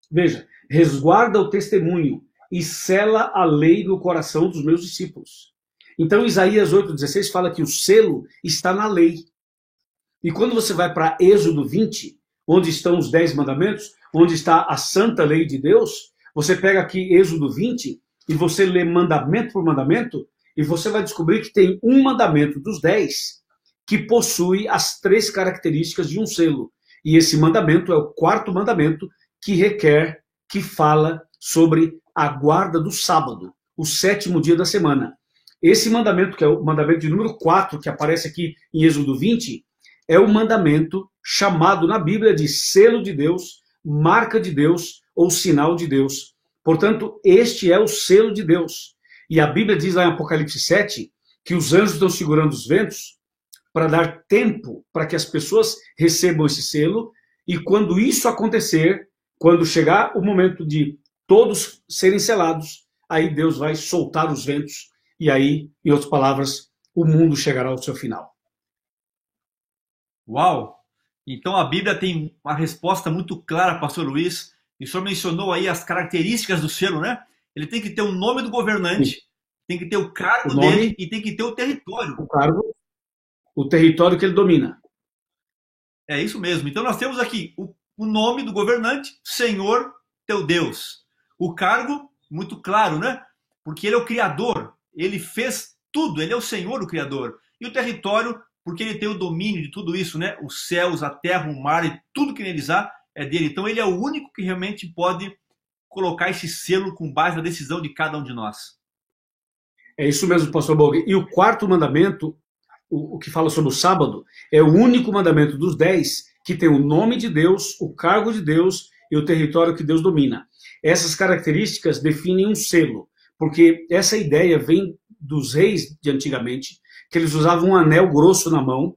veja, resguarda o testemunho e sela a lei no coração dos meus discípulos. Então, Isaías 8,16 fala que o selo está na lei. E quando você vai para Êxodo 20, onde estão os 10 mandamentos, onde está a santa lei de Deus, você pega aqui Êxodo 20 e você lê mandamento por mandamento e você vai descobrir que tem um mandamento dos 10 que possui as 3 características de um selo. E esse mandamento é o 4º mandamento que requer, que fala sobre a guarda do sábado, o 7º dia da semana. Esse mandamento, que é o mandamento de número 4, que aparece aqui em Êxodo 20, é o mandamento chamado na Bíblia de selo de Deus, marca de Deus ou sinal de Deus. Portanto, este é o selo de Deus. E a Bíblia diz lá em Apocalipse 7 que os anjos estão segurando os ventos para dar tempo para que as pessoas recebam esse selo e quando isso acontecer, Quando chegar o momento de todos serem selados, aí Deus vai soltar os ventos e aí, em outras palavras, o mundo chegará ao seu final. Uau! Então a Bíblia tem uma resposta muito clara, pastor Luiz. E o senhor mencionou aí as características do selo, né? Ele tem que ter o nome do governante, sim, tem que ter o cargo dele e tem que ter o território. O cargo, o território que ele domina. É isso mesmo. Então nós temos aqui o nome do governante, Senhor teu Deus. O cargo, muito claro, né? Porque ele é o Criador, ele fez tudo, ele é o Senhor, o Criador. E o território, porque ele tem o domínio de tudo isso, né? Os céus, a terra, o mar e tudo que neles há é dele. Então ele é o único que realmente pode colocar esse selo com base na decisão de cada um de nós. É isso mesmo, pastor Bog. E o quarto mandamento, o que fala sobre o sábado, é o único mandamento dos 10 que tem o nome de Deus, o cargo de Deus e o território que Deus domina. Essas características definem um selo, porque essa ideia vem dos reis de antigamente, que eles usavam um anel grosso na mão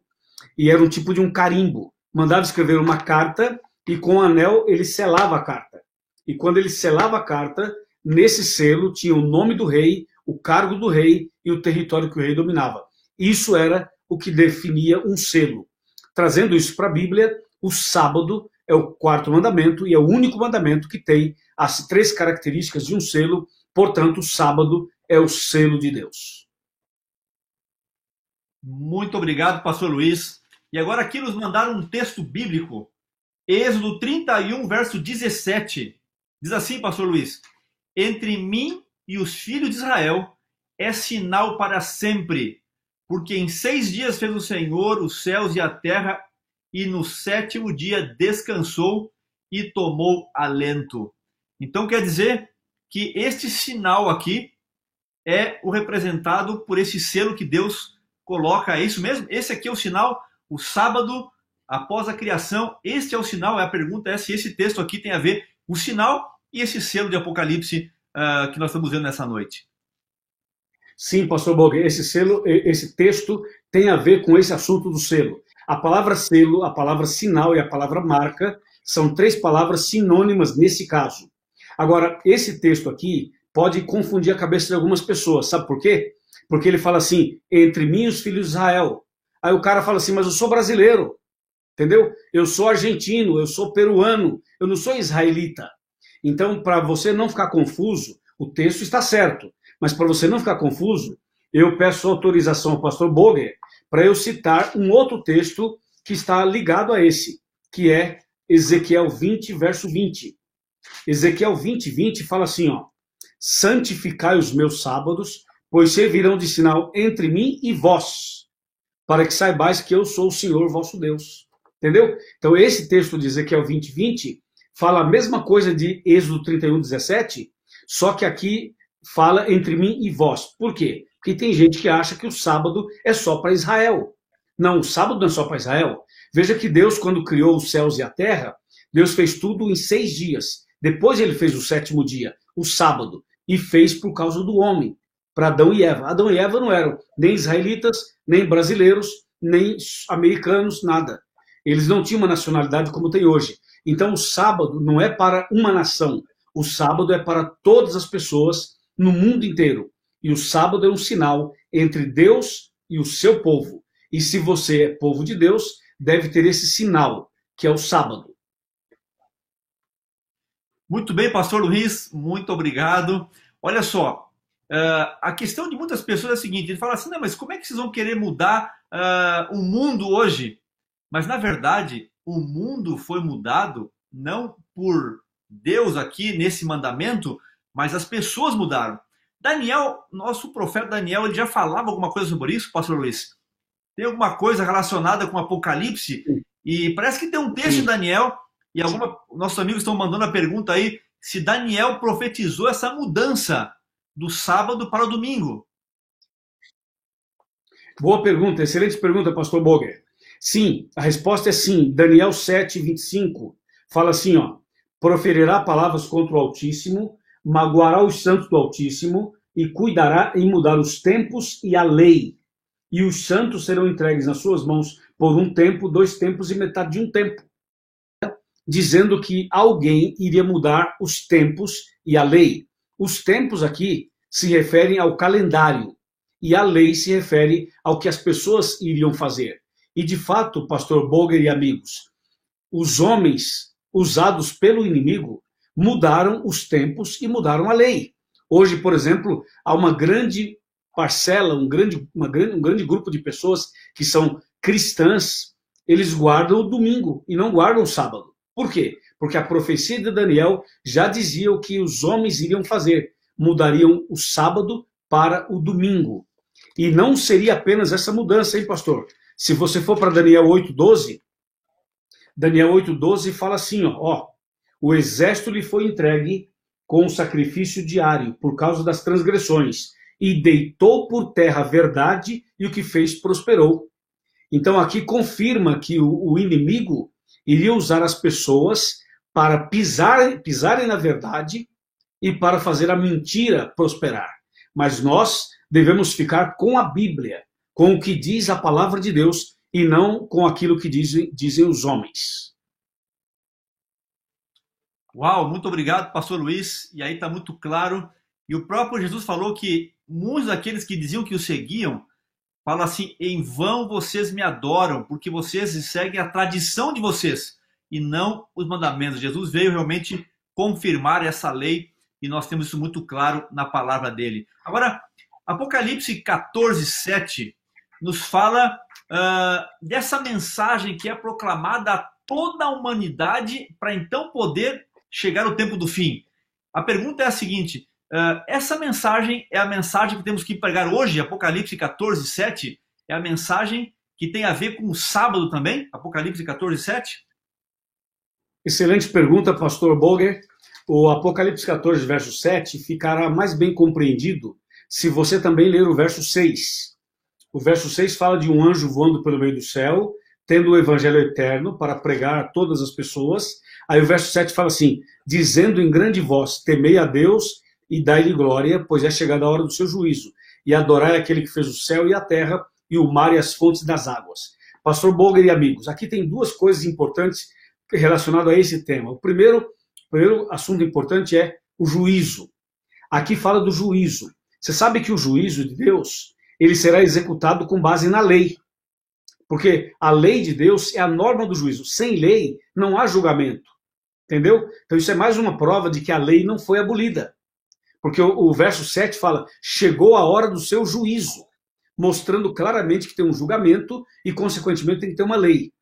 e era um tipo de um carimbo. Mandava escrever uma carta e com o anel ele selava a carta. E quando ele selava a carta, nesse selo tinha o nome do rei, o cargo do rei e o território que o rei dominava. Isso era o que definia um selo. Trazendo isso para a Bíblia, o sábado é o quarto mandamento e é o único mandamento que tem as 3 características de um selo. Portanto, o sábado é o selo de Deus. Muito obrigado, pastor Luiz. E agora aqui nos mandaram um texto bíblico, Êxodo 31, verso 17. Diz assim, pastor Luiz: entre mim e os filhos de Israel é sinal para sempre, porque em 6 dias fez o Senhor os céus e a terra, e no 7º dia descansou e tomou alento. Então quer dizer que este sinal aqui é o representado por esse selo que Deus coloca. É isso mesmo? Esse aqui é o sinal, o sábado após a criação. Este é o sinal. A pergunta é se esse texto aqui tem a ver com o sinal e esse selo de Apocalipse que nós estamos vendo nessa noite. Sim, pastor Bog, esse texto tem a ver com esse assunto do selo. A palavra selo, a palavra sinal e a palavra marca são 3 palavras sinônimas nesse caso. Agora, esse texto aqui pode confundir a cabeça de algumas pessoas. Sabe por quê? Porque ele fala assim, entre mim e os filhos de Israel. Aí o cara fala assim, mas eu sou brasileiro, entendeu? Eu sou argentino, eu sou peruano, eu não sou israelita. Então, para você não ficar confuso, o texto está certo. Mas para você não ficar confuso, eu peço autorização ao pastor Boger para eu citar um outro texto que está ligado a esse, que é Ezequiel 20, verso 20. Ezequiel 20, 20 fala assim, ó, santificai os meus sábados, pois servirão de sinal entre mim e vós, para que saibais que eu sou o Senhor vosso Deus. Entendeu? Então esse texto de Ezequiel 20, 20 fala a mesma coisa de Êxodo 31, 17, só que aqui fala entre mim e vós. Por quê? Porque tem gente que acha que o sábado é só para Israel. Não, o sábado não é só para Israel. Veja que Deus, quando criou os céus e a terra, Deus fez tudo em 6 dias. Depois ele fez o 7º dia, o sábado, e fez por causa do homem, para Adão e Eva. Adão e Eva não eram nem israelitas, nem brasileiros, nem americanos, nada. Eles não tinham uma nacionalidade como tem hoje. Então o sábado não é para uma nação. O sábado é para todas as pessoas no mundo inteiro. E o sábado é um sinal entre Deus e o seu povo. E se você é povo de Deus, deve ter esse sinal, que é o sábado. Muito bem, pastor Luiz, muito obrigado. Olha só, a questão de muitas pessoas é a seguinte, ele fala assim, não, mas como é que vocês vão querer mudar o mundo hoje? Mas, na verdade, o mundo foi mudado não por Deus aqui nesse mandamento, mas as pessoas mudaram. Daniel, nosso profeta Daniel, ele já falava alguma coisa sobre isso, pastor Luiz? Tem alguma coisa relacionada com Apocalipse? E parece que tem um texto de Daniel, e nossos amigos estão mandando a pergunta aí, se Daniel profetizou essa mudança do sábado para o domingo. Boa pergunta, excelente pergunta, pastor Boger. Sim, a resposta é sim. Daniel 7, 25 fala assim, ó, proferirá palavras contra o Altíssimo, magoará os santos do Altíssimo e cuidará em mudar os tempos e a lei. E os santos serão entregues nas suas mãos por 1 tempo, 2 tempos e metade de 1 tempo. dizendo que alguém iria mudar os tempos e a lei. Os tempos aqui se referem ao calendário e a lei se refere ao que as pessoas iriam fazer. E de fato, pastor Boger e amigos, os homens usados pelo inimigo mudaram os tempos e mudaram a lei. Hoje, por exemplo, há uma grande parcela, um grande grupo de pessoas que são cristãs, eles guardam o domingo e não guardam o sábado. Por quê? Porque a profecia de Daniel já dizia o que os homens iriam fazer. Mudariam o sábado para o domingo. E não seria apenas essa mudança, hein, pastor? Se você for para Daniel 8:12, Daniel 8:12 fala assim, ó, o exército lhe foi entregue com o sacrifício diário por causa das transgressões e deitou por terra a verdade e o que fez prosperou. Então aqui confirma que o inimigo iria usar as pessoas para pisarem na verdade e para fazer a mentira prosperar. Mas nós devemos ficar com a Bíblia, com o que diz a palavra de Deus e não com aquilo que dizem os homens. Uau, muito obrigado, pastor Luiz. E aí está muito claro. E o próprio Jesus falou que muitos daqueles que diziam que o seguiam, falam assim, em vão vocês me adoram, porque vocês seguem a tradição de vocês e não os mandamentos. Jesus veio realmente confirmar essa lei e nós temos isso muito claro na palavra dele. Agora, Apocalipse 14:7 nos fala dessa mensagem que é proclamada a toda a humanidade para então poder chegar o tempo do fim. A pergunta é a seguinte, essa mensagem é a mensagem que temos que pregar hoje, Apocalipse 14:7, é a mensagem que tem a ver com o sábado também, Apocalipse 14:7? Excelente pergunta, pastor Boger. O Apocalipse 14, verso 7, ficará mais bem compreendido se você também ler o verso 6. O verso 6 fala de um anjo voando pelo meio do céu, tendo o evangelho eterno para pregar a todas as pessoas. Aí o verso 7 fala assim, dizendo em grande voz, temei a Deus e dai-lhe glória, pois é chegada a hora do seu juízo, e adorai aquele que fez o céu e a terra, e o mar e as fontes das águas. Pastor Boger e amigos, aqui tem duas coisas importantes relacionadas a esse tema. O primeiro assunto importante é o juízo. Aqui fala do juízo. Você sabe que o juízo de Deus, ele será executado com base na lei. Porque a lei de Deus é a norma do juízo. Sem lei, não há julgamento. Entendeu? Então isso é mais uma prova de que a lei não foi abolida. Porque o verso 7 fala, chegou a hora do seu juízo, mostrando claramente que tem um julgamento e, consequentemente, tem que ter uma lei.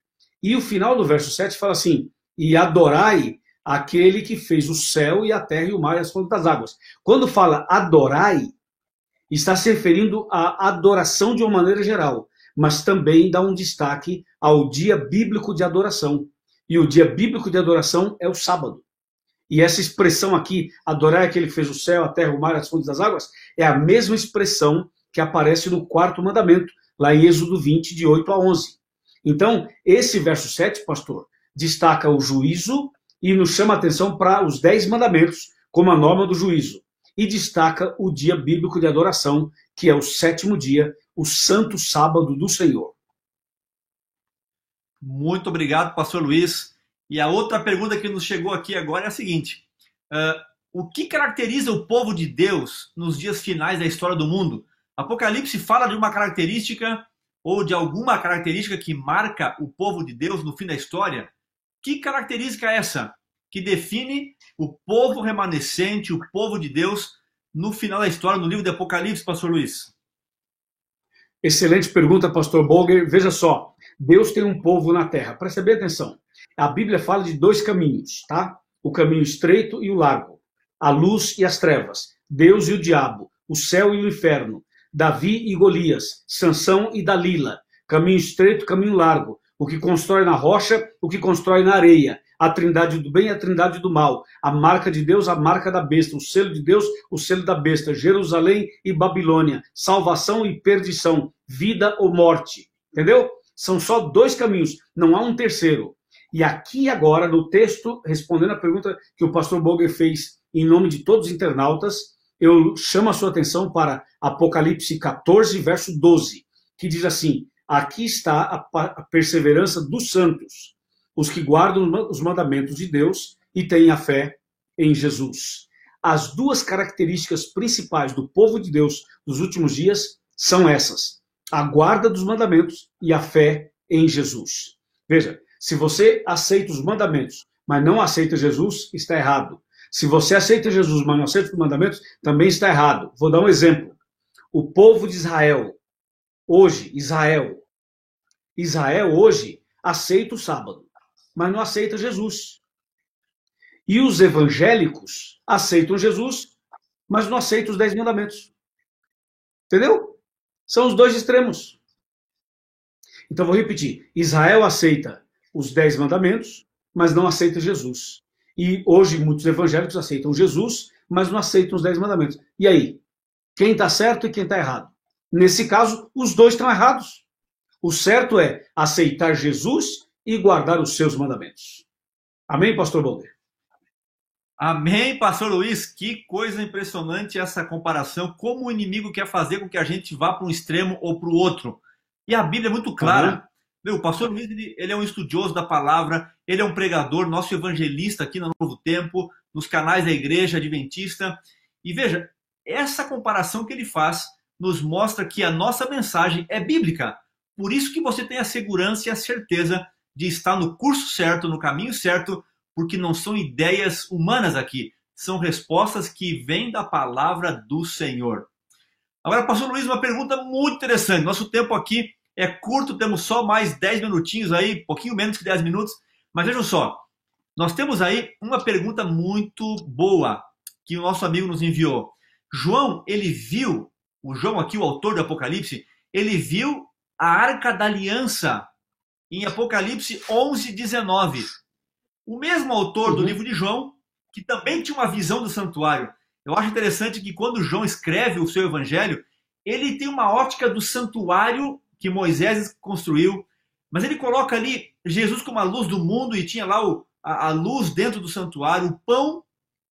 E o final do verso 7 fala assim, e adorai aquele que fez o céu e a terra e o mar e as fontes das águas. Quando fala adorai, está se referindo à adoração de uma maneira geral, mas também dá um destaque ao dia bíblico de adoração. E o dia bíblico de adoração é o sábado. E essa expressão aqui, adorar aquele que fez o céu, a terra, o mar e as fontes das águas, é a mesma expressão que aparece no 4º mandamento, lá em Êxodo 20, de 8 a 11. Então, esse verso 7, pastor, destaca o juízo e nos chama a atenção para os 10 mandamentos, como a norma do juízo. E destaca o dia bíblico de adoração, que é o 7º dia, o santo sábado do Senhor. Muito obrigado, pastor Luiz. E a outra pergunta que nos chegou aqui agora é a seguinte. O que caracteriza o povo de Deus nos dias finais da história do mundo? Apocalipse fala de uma característica ou de alguma característica que marca o povo de Deus no fim da história? Que característica é essa que define o povo remanescente, o povo de Deus no final da história, no livro de Apocalipse, pastor Luiz? Excelente pergunta, pastor Boger. Veja só, Deus tem um povo na terra. Presta bem atenção. A Bíblia fala de 2 caminhos, tá? O caminho estreito e o largo. A luz e as trevas. Deus e o diabo. O céu e o inferno. Davi e Golias. Sansão e Dalila. Caminho estreito, caminho largo. O que constrói na rocha, o que constrói na areia. A trindade do bem e a trindade do mal. A marca de Deus, a marca da besta. O selo de Deus, o selo da besta. Jerusalém e Babilônia. Salvação e perdição. Vida ou morte. Entendeu? São só 2 caminhos. Não há um terceiro. E aqui agora, no texto, respondendo a pergunta que o pastor Boger fez em nome de todos os internautas, eu chamo a sua atenção para Apocalipse 14, verso 12, que diz assim, aqui está a perseverança dos santos, os que guardam os mandamentos de Deus e têm a fé em Jesus. As duas características principais do povo de Deus nos últimos dias são essas: a guarda dos mandamentos e a fé em Jesus. Veja, se você aceita os mandamentos, mas não aceita Jesus, está errado. Se você aceita Jesus, mas não aceita os mandamentos, também está errado. Vou dar um exemplo. O povo de Israel, hoje, Israel hoje aceita o sábado, mas não aceita Jesus. E os evangélicos aceitam Jesus, mas não aceitam os 10 mandamentos. Entendeu? São os dois extremos. Então, vou repetir. Israel aceita os 10 mandamentos, mas não aceita Jesus. E hoje muitos evangélicos aceitam Jesus, mas não aceitam os 10 mandamentos. E aí? Quem está certo e quem está errado? Nesse caso, os dois estão errados. O certo é aceitar Jesus e guardar os seus mandamentos. Amém, pastor Bolger? Amém, pastor Luiz. Que coisa impressionante essa comparação. Como o inimigo quer fazer com que a gente vá para um extremo ou para o outro. E a Bíblia é muito clara. O pastor Luiz, ele é um estudioso da palavra, ele é um pregador, nosso evangelista aqui no Novo Tempo, nos canais da Igreja Adventista. E veja, essa comparação que ele faz nos mostra que a nossa mensagem é bíblica. Por isso que você tem a segurança e a certeza de estar no curso certo, no caminho certo, porque não são ideias humanas aqui, são respostas que vêm da palavra do Senhor. Agora, pastor Luiz, uma pergunta muito interessante. Nosso tempo aqui é curto, temos só mais 10 minutinhos aí, pouquinho menos que 10 minutos. Mas vejam só, nós temos aí uma pergunta muito boa que o nosso amigo nos enviou. João, ele viu, o João aqui, o autor do Apocalipse, ele viu a Arca da Aliança em Apocalipse 11:19. O mesmo autor do livro de João, que também tinha uma visão do santuário. Eu acho interessante que quando João escreve o seu evangelho, ele tem uma ótica do santuário que Moisés construiu, mas ele coloca ali Jesus como a luz do mundo e tinha lá a luz dentro do santuário, o pão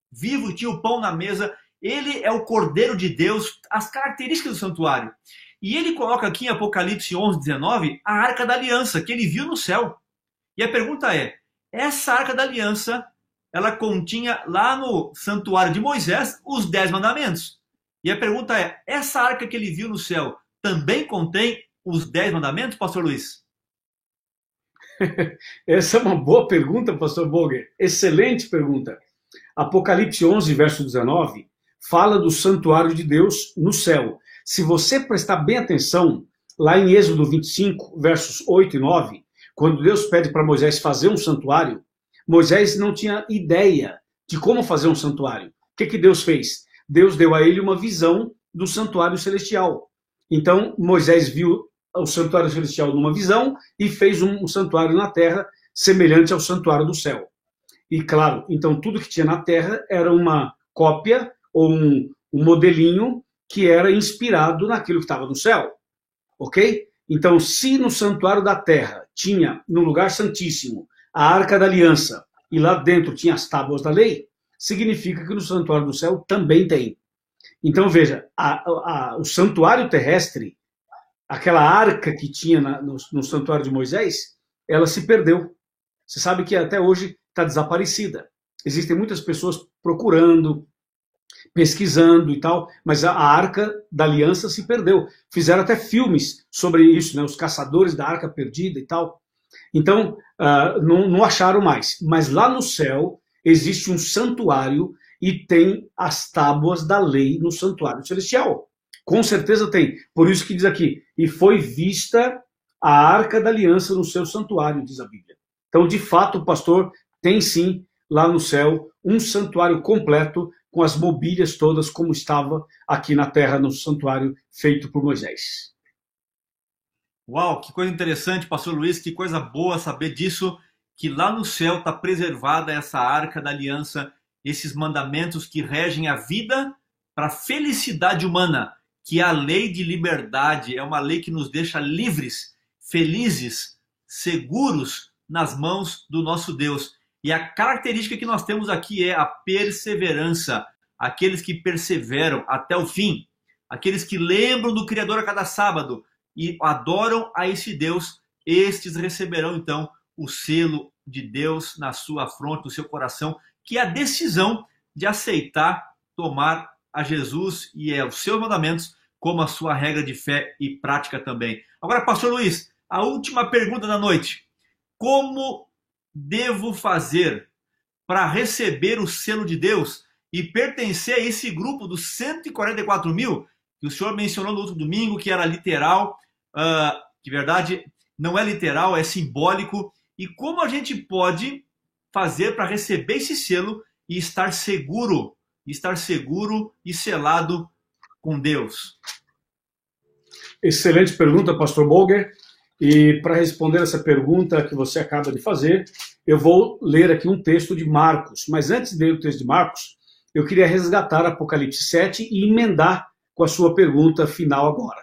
vivo, tinha o pão na mesa, ele é o Cordeiro de Deus, as características do santuário. E ele coloca aqui em Apocalipse 11:19 a Arca da Aliança, que ele viu no céu. E a pergunta é, essa Arca da Aliança, ela continha lá no santuário de Moisés os 10 mandamentos. E a pergunta é, essa arca que ele viu no céu também contém os 10 mandamentos, pastor Luiz? Essa é uma boa pergunta, pastor Bolger. Excelente pergunta. Apocalipse 11, verso 19, fala do santuário de Deus no céu. Se você prestar bem atenção, lá em Êxodo 25, versos 8 e 9, quando Deus pede para Moisés fazer um santuário, Moisés não tinha ideia de como fazer um santuário. O que Deus fez? Deus deu a ele uma visão do santuário celestial. Então, Moisés viu o santuário celestial numa visão e fez um santuário na terra semelhante ao santuário do céu. E claro, então tudo que tinha na terra era uma cópia ou um modelinho que era inspirado naquilo que estava no céu. Ok? Então, se no santuário da terra tinha, no lugar santíssimo, a Arca da Aliança e lá dentro tinha as tábuas da lei, significa que no santuário do céu também tem. Então, veja, o santuário terrestre, aquela arca que tinha no santuário de Moisés, ela se perdeu. Você sabe que até hoje está desaparecida. Existem muitas pessoas procurando, pesquisando e tal, mas a Arca da Aliança se perdeu. Fizeram até filmes sobre isso, né? Os caçadores da Arca Perdida e tal. Então, não acharam mais. Mas lá no céu existe um santuário e tem as tábuas da lei no santuário celestial. Com certeza tem. Por isso que diz aqui, e foi vista a Arca da Aliança no seu santuário, diz a Bíblia. Então, de fato, o pastor tem sim, lá no céu, um santuário completo com as mobílias todas, como estava aqui na terra, no santuário feito por Moisés. Uau, que coisa interessante, pastor Luiz, que coisa boa saber disso, que lá no céu está preservada essa Arca da Aliança, esses mandamentos que regem a vida para a felicidade humana, que é a lei de liberdade, é uma lei que nos deixa livres, felizes, seguros nas mãos do nosso Deus. E a característica que nós temos aqui é a perseverança, aqueles que perseveram até o fim, aqueles que lembram do Criador a cada sábado e adoram a esse Deus, estes receberão então o selo de Deus na sua fronte, no seu coração, que é a decisão de aceitar, tomar a Jesus e os seus mandamentos como a sua regra de fé e prática também. Agora, pastor Luiz, a última pergunta da noite. Como devo fazer para receber o selo de Deus e pertencer a esse grupo dos 144 mil que o senhor mencionou no outro domingo, que era literal, que verdade não é literal, é simbólico. E como a gente pode fazer para receber esse selo e estar seguro e selado com Deus? Excelente pergunta, pastor Bolger. E para responder essa pergunta que você acaba de fazer, eu vou ler aqui um texto de Marcos. Mas antes de ler o texto de Marcos, eu queria resgatar Apocalipse 7 e emendar com a sua pergunta final agora.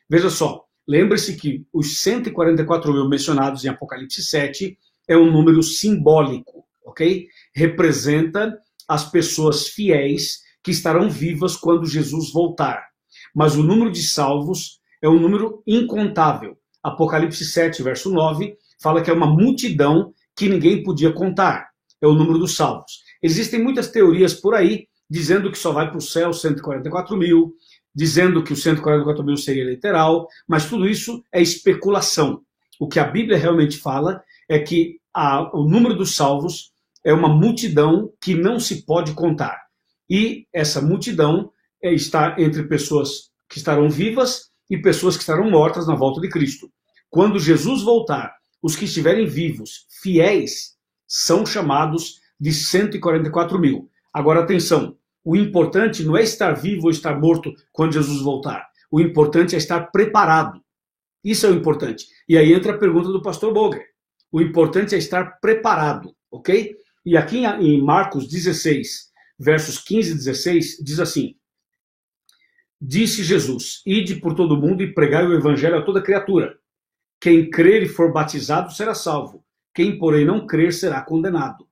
Veja só, lembre-se que os 144 mil mencionados em Apocalipse 7 é um número simbólico, ok? Representa as pessoas fiéis que estarão vivas quando Jesus voltar. Mas o número de salvos é um número incontável. Apocalipse 7, verso 9, fala que é uma multidão que ninguém podia contar. É o número dos salvos. Existem muitas teorias por aí, dizendo que só vai para o céu 144 mil, dizendo que os 144 mil seria literal, mas tudo isso é especulação. O que a Bíblia realmente fala é que o número dos salvos é uma multidão que não se pode contar. E essa multidão está entre pessoas que estarão vivas e pessoas que estarão mortas na volta de Cristo. Quando Jesus voltar, os que estiverem vivos, fiéis, são chamados de 144 mil. Agora, atenção, o importante não é estar vivo ou estar morto quando Jesus voltar. O importante é estar preparado. Isso é o importante. E aí entra a pergunta do pastor Bolger. O importante é estar preparado, ok? E aqui em Marcos 16, versos 15 e 16, diz assim: Disse Jesus, ide por todo mundo e pregai o evangelho a toda criatura. Quem crer e for batizado será salvo. Quem, porém, não crer será condenado.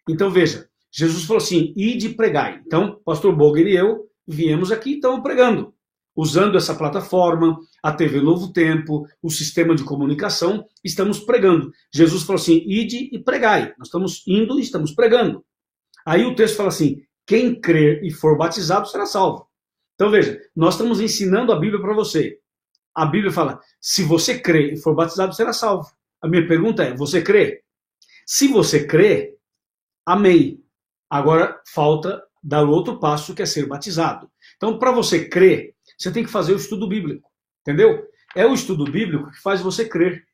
Então, veja, Jesus falou assim, ide e pregai. Então, pastor Bolger e eu viemos aqui e estamos pregando. Usando essa plataforma, a TV Novo Tempo, o sistema de comunicação, estamos pregando. Jesus falou assim, ide e pregai. Nós estamos indo e estamos pregando. Aí o texto fala assim, quem crer e for batizado será salvo. Então veja, nós estamos ensinando a Bíblia para você. A Bíblia fala, se você crer e for batizado, será salvo. A minha pergunta é, você crê? Se você crê, amém. Agora falta dar o outro passo, que é ser batizado. Então, para você crer, você tem que fazer o estudo bíblico. Entendeu? É o estudo bíblico que faz você crer.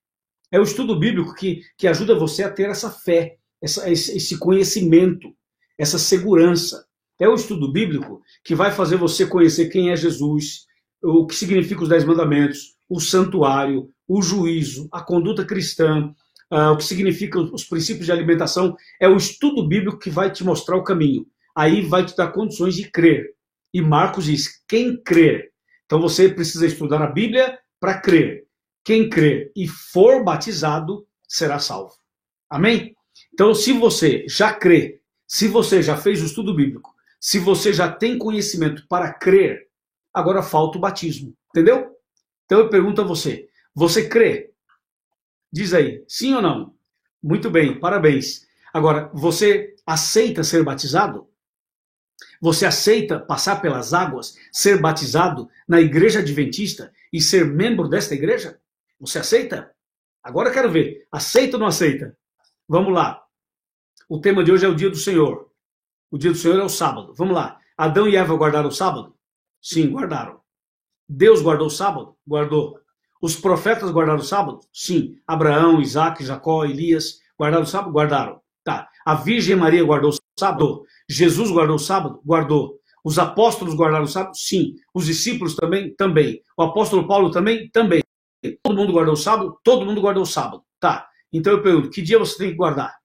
É o estudo bíblico que ajuda você a ter essa fé, esse conhecimento, essa segurança. É o estudo bíblico que vai fazer você conhecer quem é Jesus, o que significa os 10 mandamentos, o santuário, o juízo, a conduta cristã, o que significa os princípios de alimentação. É o estudo bíblico que vai te mostrar o caminho. Aí vai te dar condições de crer. E Marcos diz, quem crer. Então você precisa estudar a Bíblia para crer. Quem crer e for batizado será salvo. Amém? Então se você já crê, se você já fez o estudo bíblico, se você já tem conhecimento para crer, agora falta o batismo. Entendeu? Então eu pergunto a você, você crê? Diz aí, sim ou não? Muito bem, parabéns. Agora, você aceita ser batizado? Você aceita passar pelas águas, ser batizado na igreja adventista e ser membro desta igreja? Você aceita? Agora eu quero ver. Aceita ou não aceita? Vamos lá. O tema de hoje é o dia do Senhor. O dia do Senhor é o sábado. Vamos lá. Adão e Eva guardaram o sábado? Sim, guardaram. Deus guardou o sábado? Guardou. Os profetas guardaram o sábado? Sim. Abraão, Isaac, Jacó, Elias guardaram o sábado? Guardaram. Tá. A Virgem Maria guardou o sábado? Jesus guardou o sábado? Guardou. Os apóstolos guardaram o sábado? Sim. Os discípulos também? Também. O apóstolo Paulo também? Também. Todo mundo guardou o sábado? Todo mundo guardou o sábado. Tá. Então eu pergunto, que dia você tem que guardar?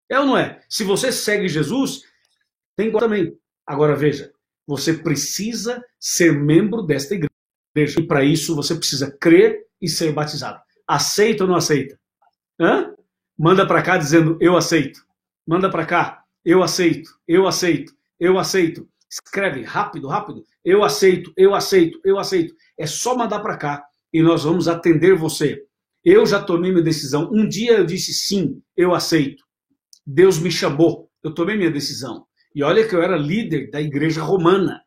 É ou não é? Se você segue Jesus, tem que guardar também. Agora veja, você precisa ser membro desta igreja. E para isso você precisa crer e ser batizado. Aceita ou não aceita? Hã? Manda para cá dizendo, eu aceito. Manda para cá, eu aceito, eu aceito, eu aceito. Escreve rápido, rápido. Eu aceito, eu aceito, eu aceito. É só mandar para cá e nós vamos atender você. Eu já tomei minha decisão. Um dia eu disse sim, eu aceito. Deus me chamou, eu tomei minha decisão. E olha que eu era líder da igreja romana.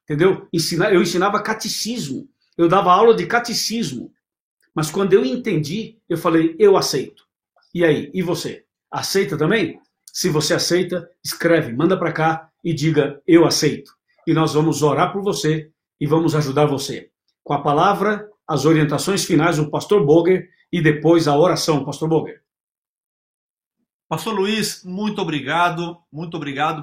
Entendeu? Eu ensinava catecismo. Eu dava aula de catecismo. Mas quando eu entendi, eu falei, eu aceito. E aí? E você? Aceita também? Se você aceita, escreve, manda para cá e diga, eu aceito. E nós vamos orar por você e vamos ajudar você. Com a palavra, as orientações finais do pastor Boger e depois a oração, pastor Boger. Pastor Luiz, muito obrigado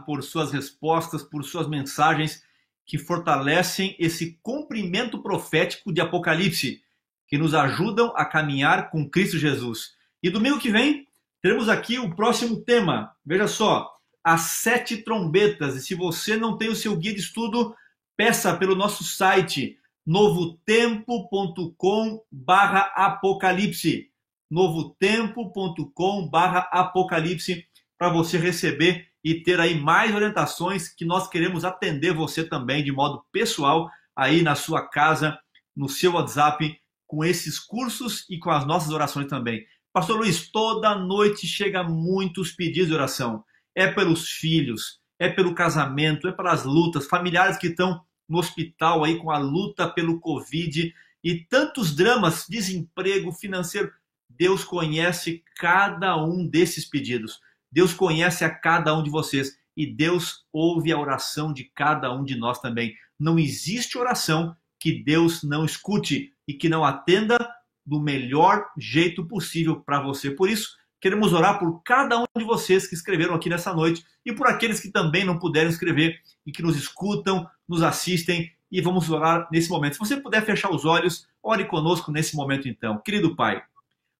por suas respostas, por suas mensagens que fortalecem esse cumprimento profético de Apocalipse, que nos ajudam a caminhar com Cristo Jesus. E domingo que vem, teremos aqui o próximo tema. Veja só, as 7 trombetas. E se você não tem o seu guia de estudo, peça pelo nosso site novotempo.com/apocalipse. novotempo.com/apocalipse para você receber e ter aí mais orientações que nós queremos atender você também de modo pessoal aí na sua casa, no seu WhatsApp, com esses cursos e com as nossas orações também. Pastor Luiz, toda noite chega muitos pedidos de oração. É pelos filhos, é pelo casamento, é pelas lutas, familiares que estão no hospital aí com a luta pelo Covid e tantos dramas, desemprego financeiro. Deus conhece cada um desses pedidos. Deus conhece a cada um de vocês e Deus ouve a oração de cada um de nós também. Não existe oração que Deus não escute e que não atenda do melhor jeito possível para você. Por isso, queremos orar por cada um de vocês que escreveram aqui nessa noite e por aqueles que também não puderam escrever e que nos escutam, nos assistem e vamos orar nesse momento. Se você puder fechar os olhos, ore conosco nesse momento então. Querido Pai,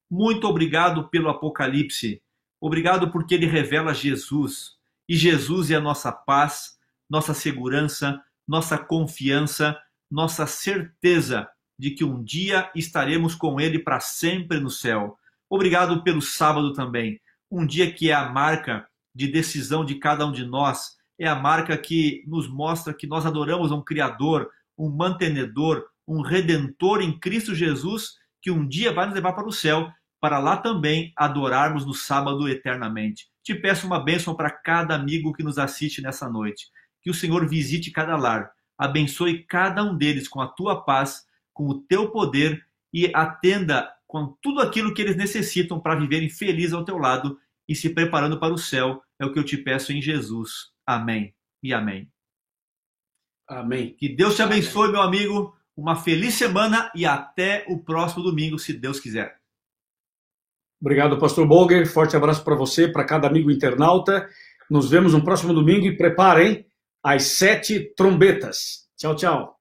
muito obrigado pelo Apocalipse. Obrigado porque ele revela Jesus. E Jesus é a nossa paz, nossa segurança, nossa confiança, nossa certeza de que um dia estaremos com ele para sempre no céu. Obrigado pelo sábado também. Um dia que é a marca de decisão de cada um de nós. É a marca que nos mostra que nós adoramos um Criador, um mantenedor, um Redentor em Cristo Jesus, que um dia vai nos levar para o céu, para lá também adorarmos no sábado eternamente. Te peço uma bênção para cada amigo que nos assiste nessa noite. Que o Senhor visite cada lar, abençoe cada um deles com a tua paz, com o teu poder e atenda com tudo aquilo que eles necessitam para viverem felizes ao teu lado e se preparando para o céu. É o que eu te peço em Jesus. Amém e amém. Amém. Que Deus te abençoe, meu amigo. Uma feliz semana e até o próximo domingo, se Deus quiser. Obrigado, pastor Boger. Forte abraço para você, para cada amigo internauta. Nos vemos no próximo domingo e preparem as 7 trombetas. Tchau, tchau.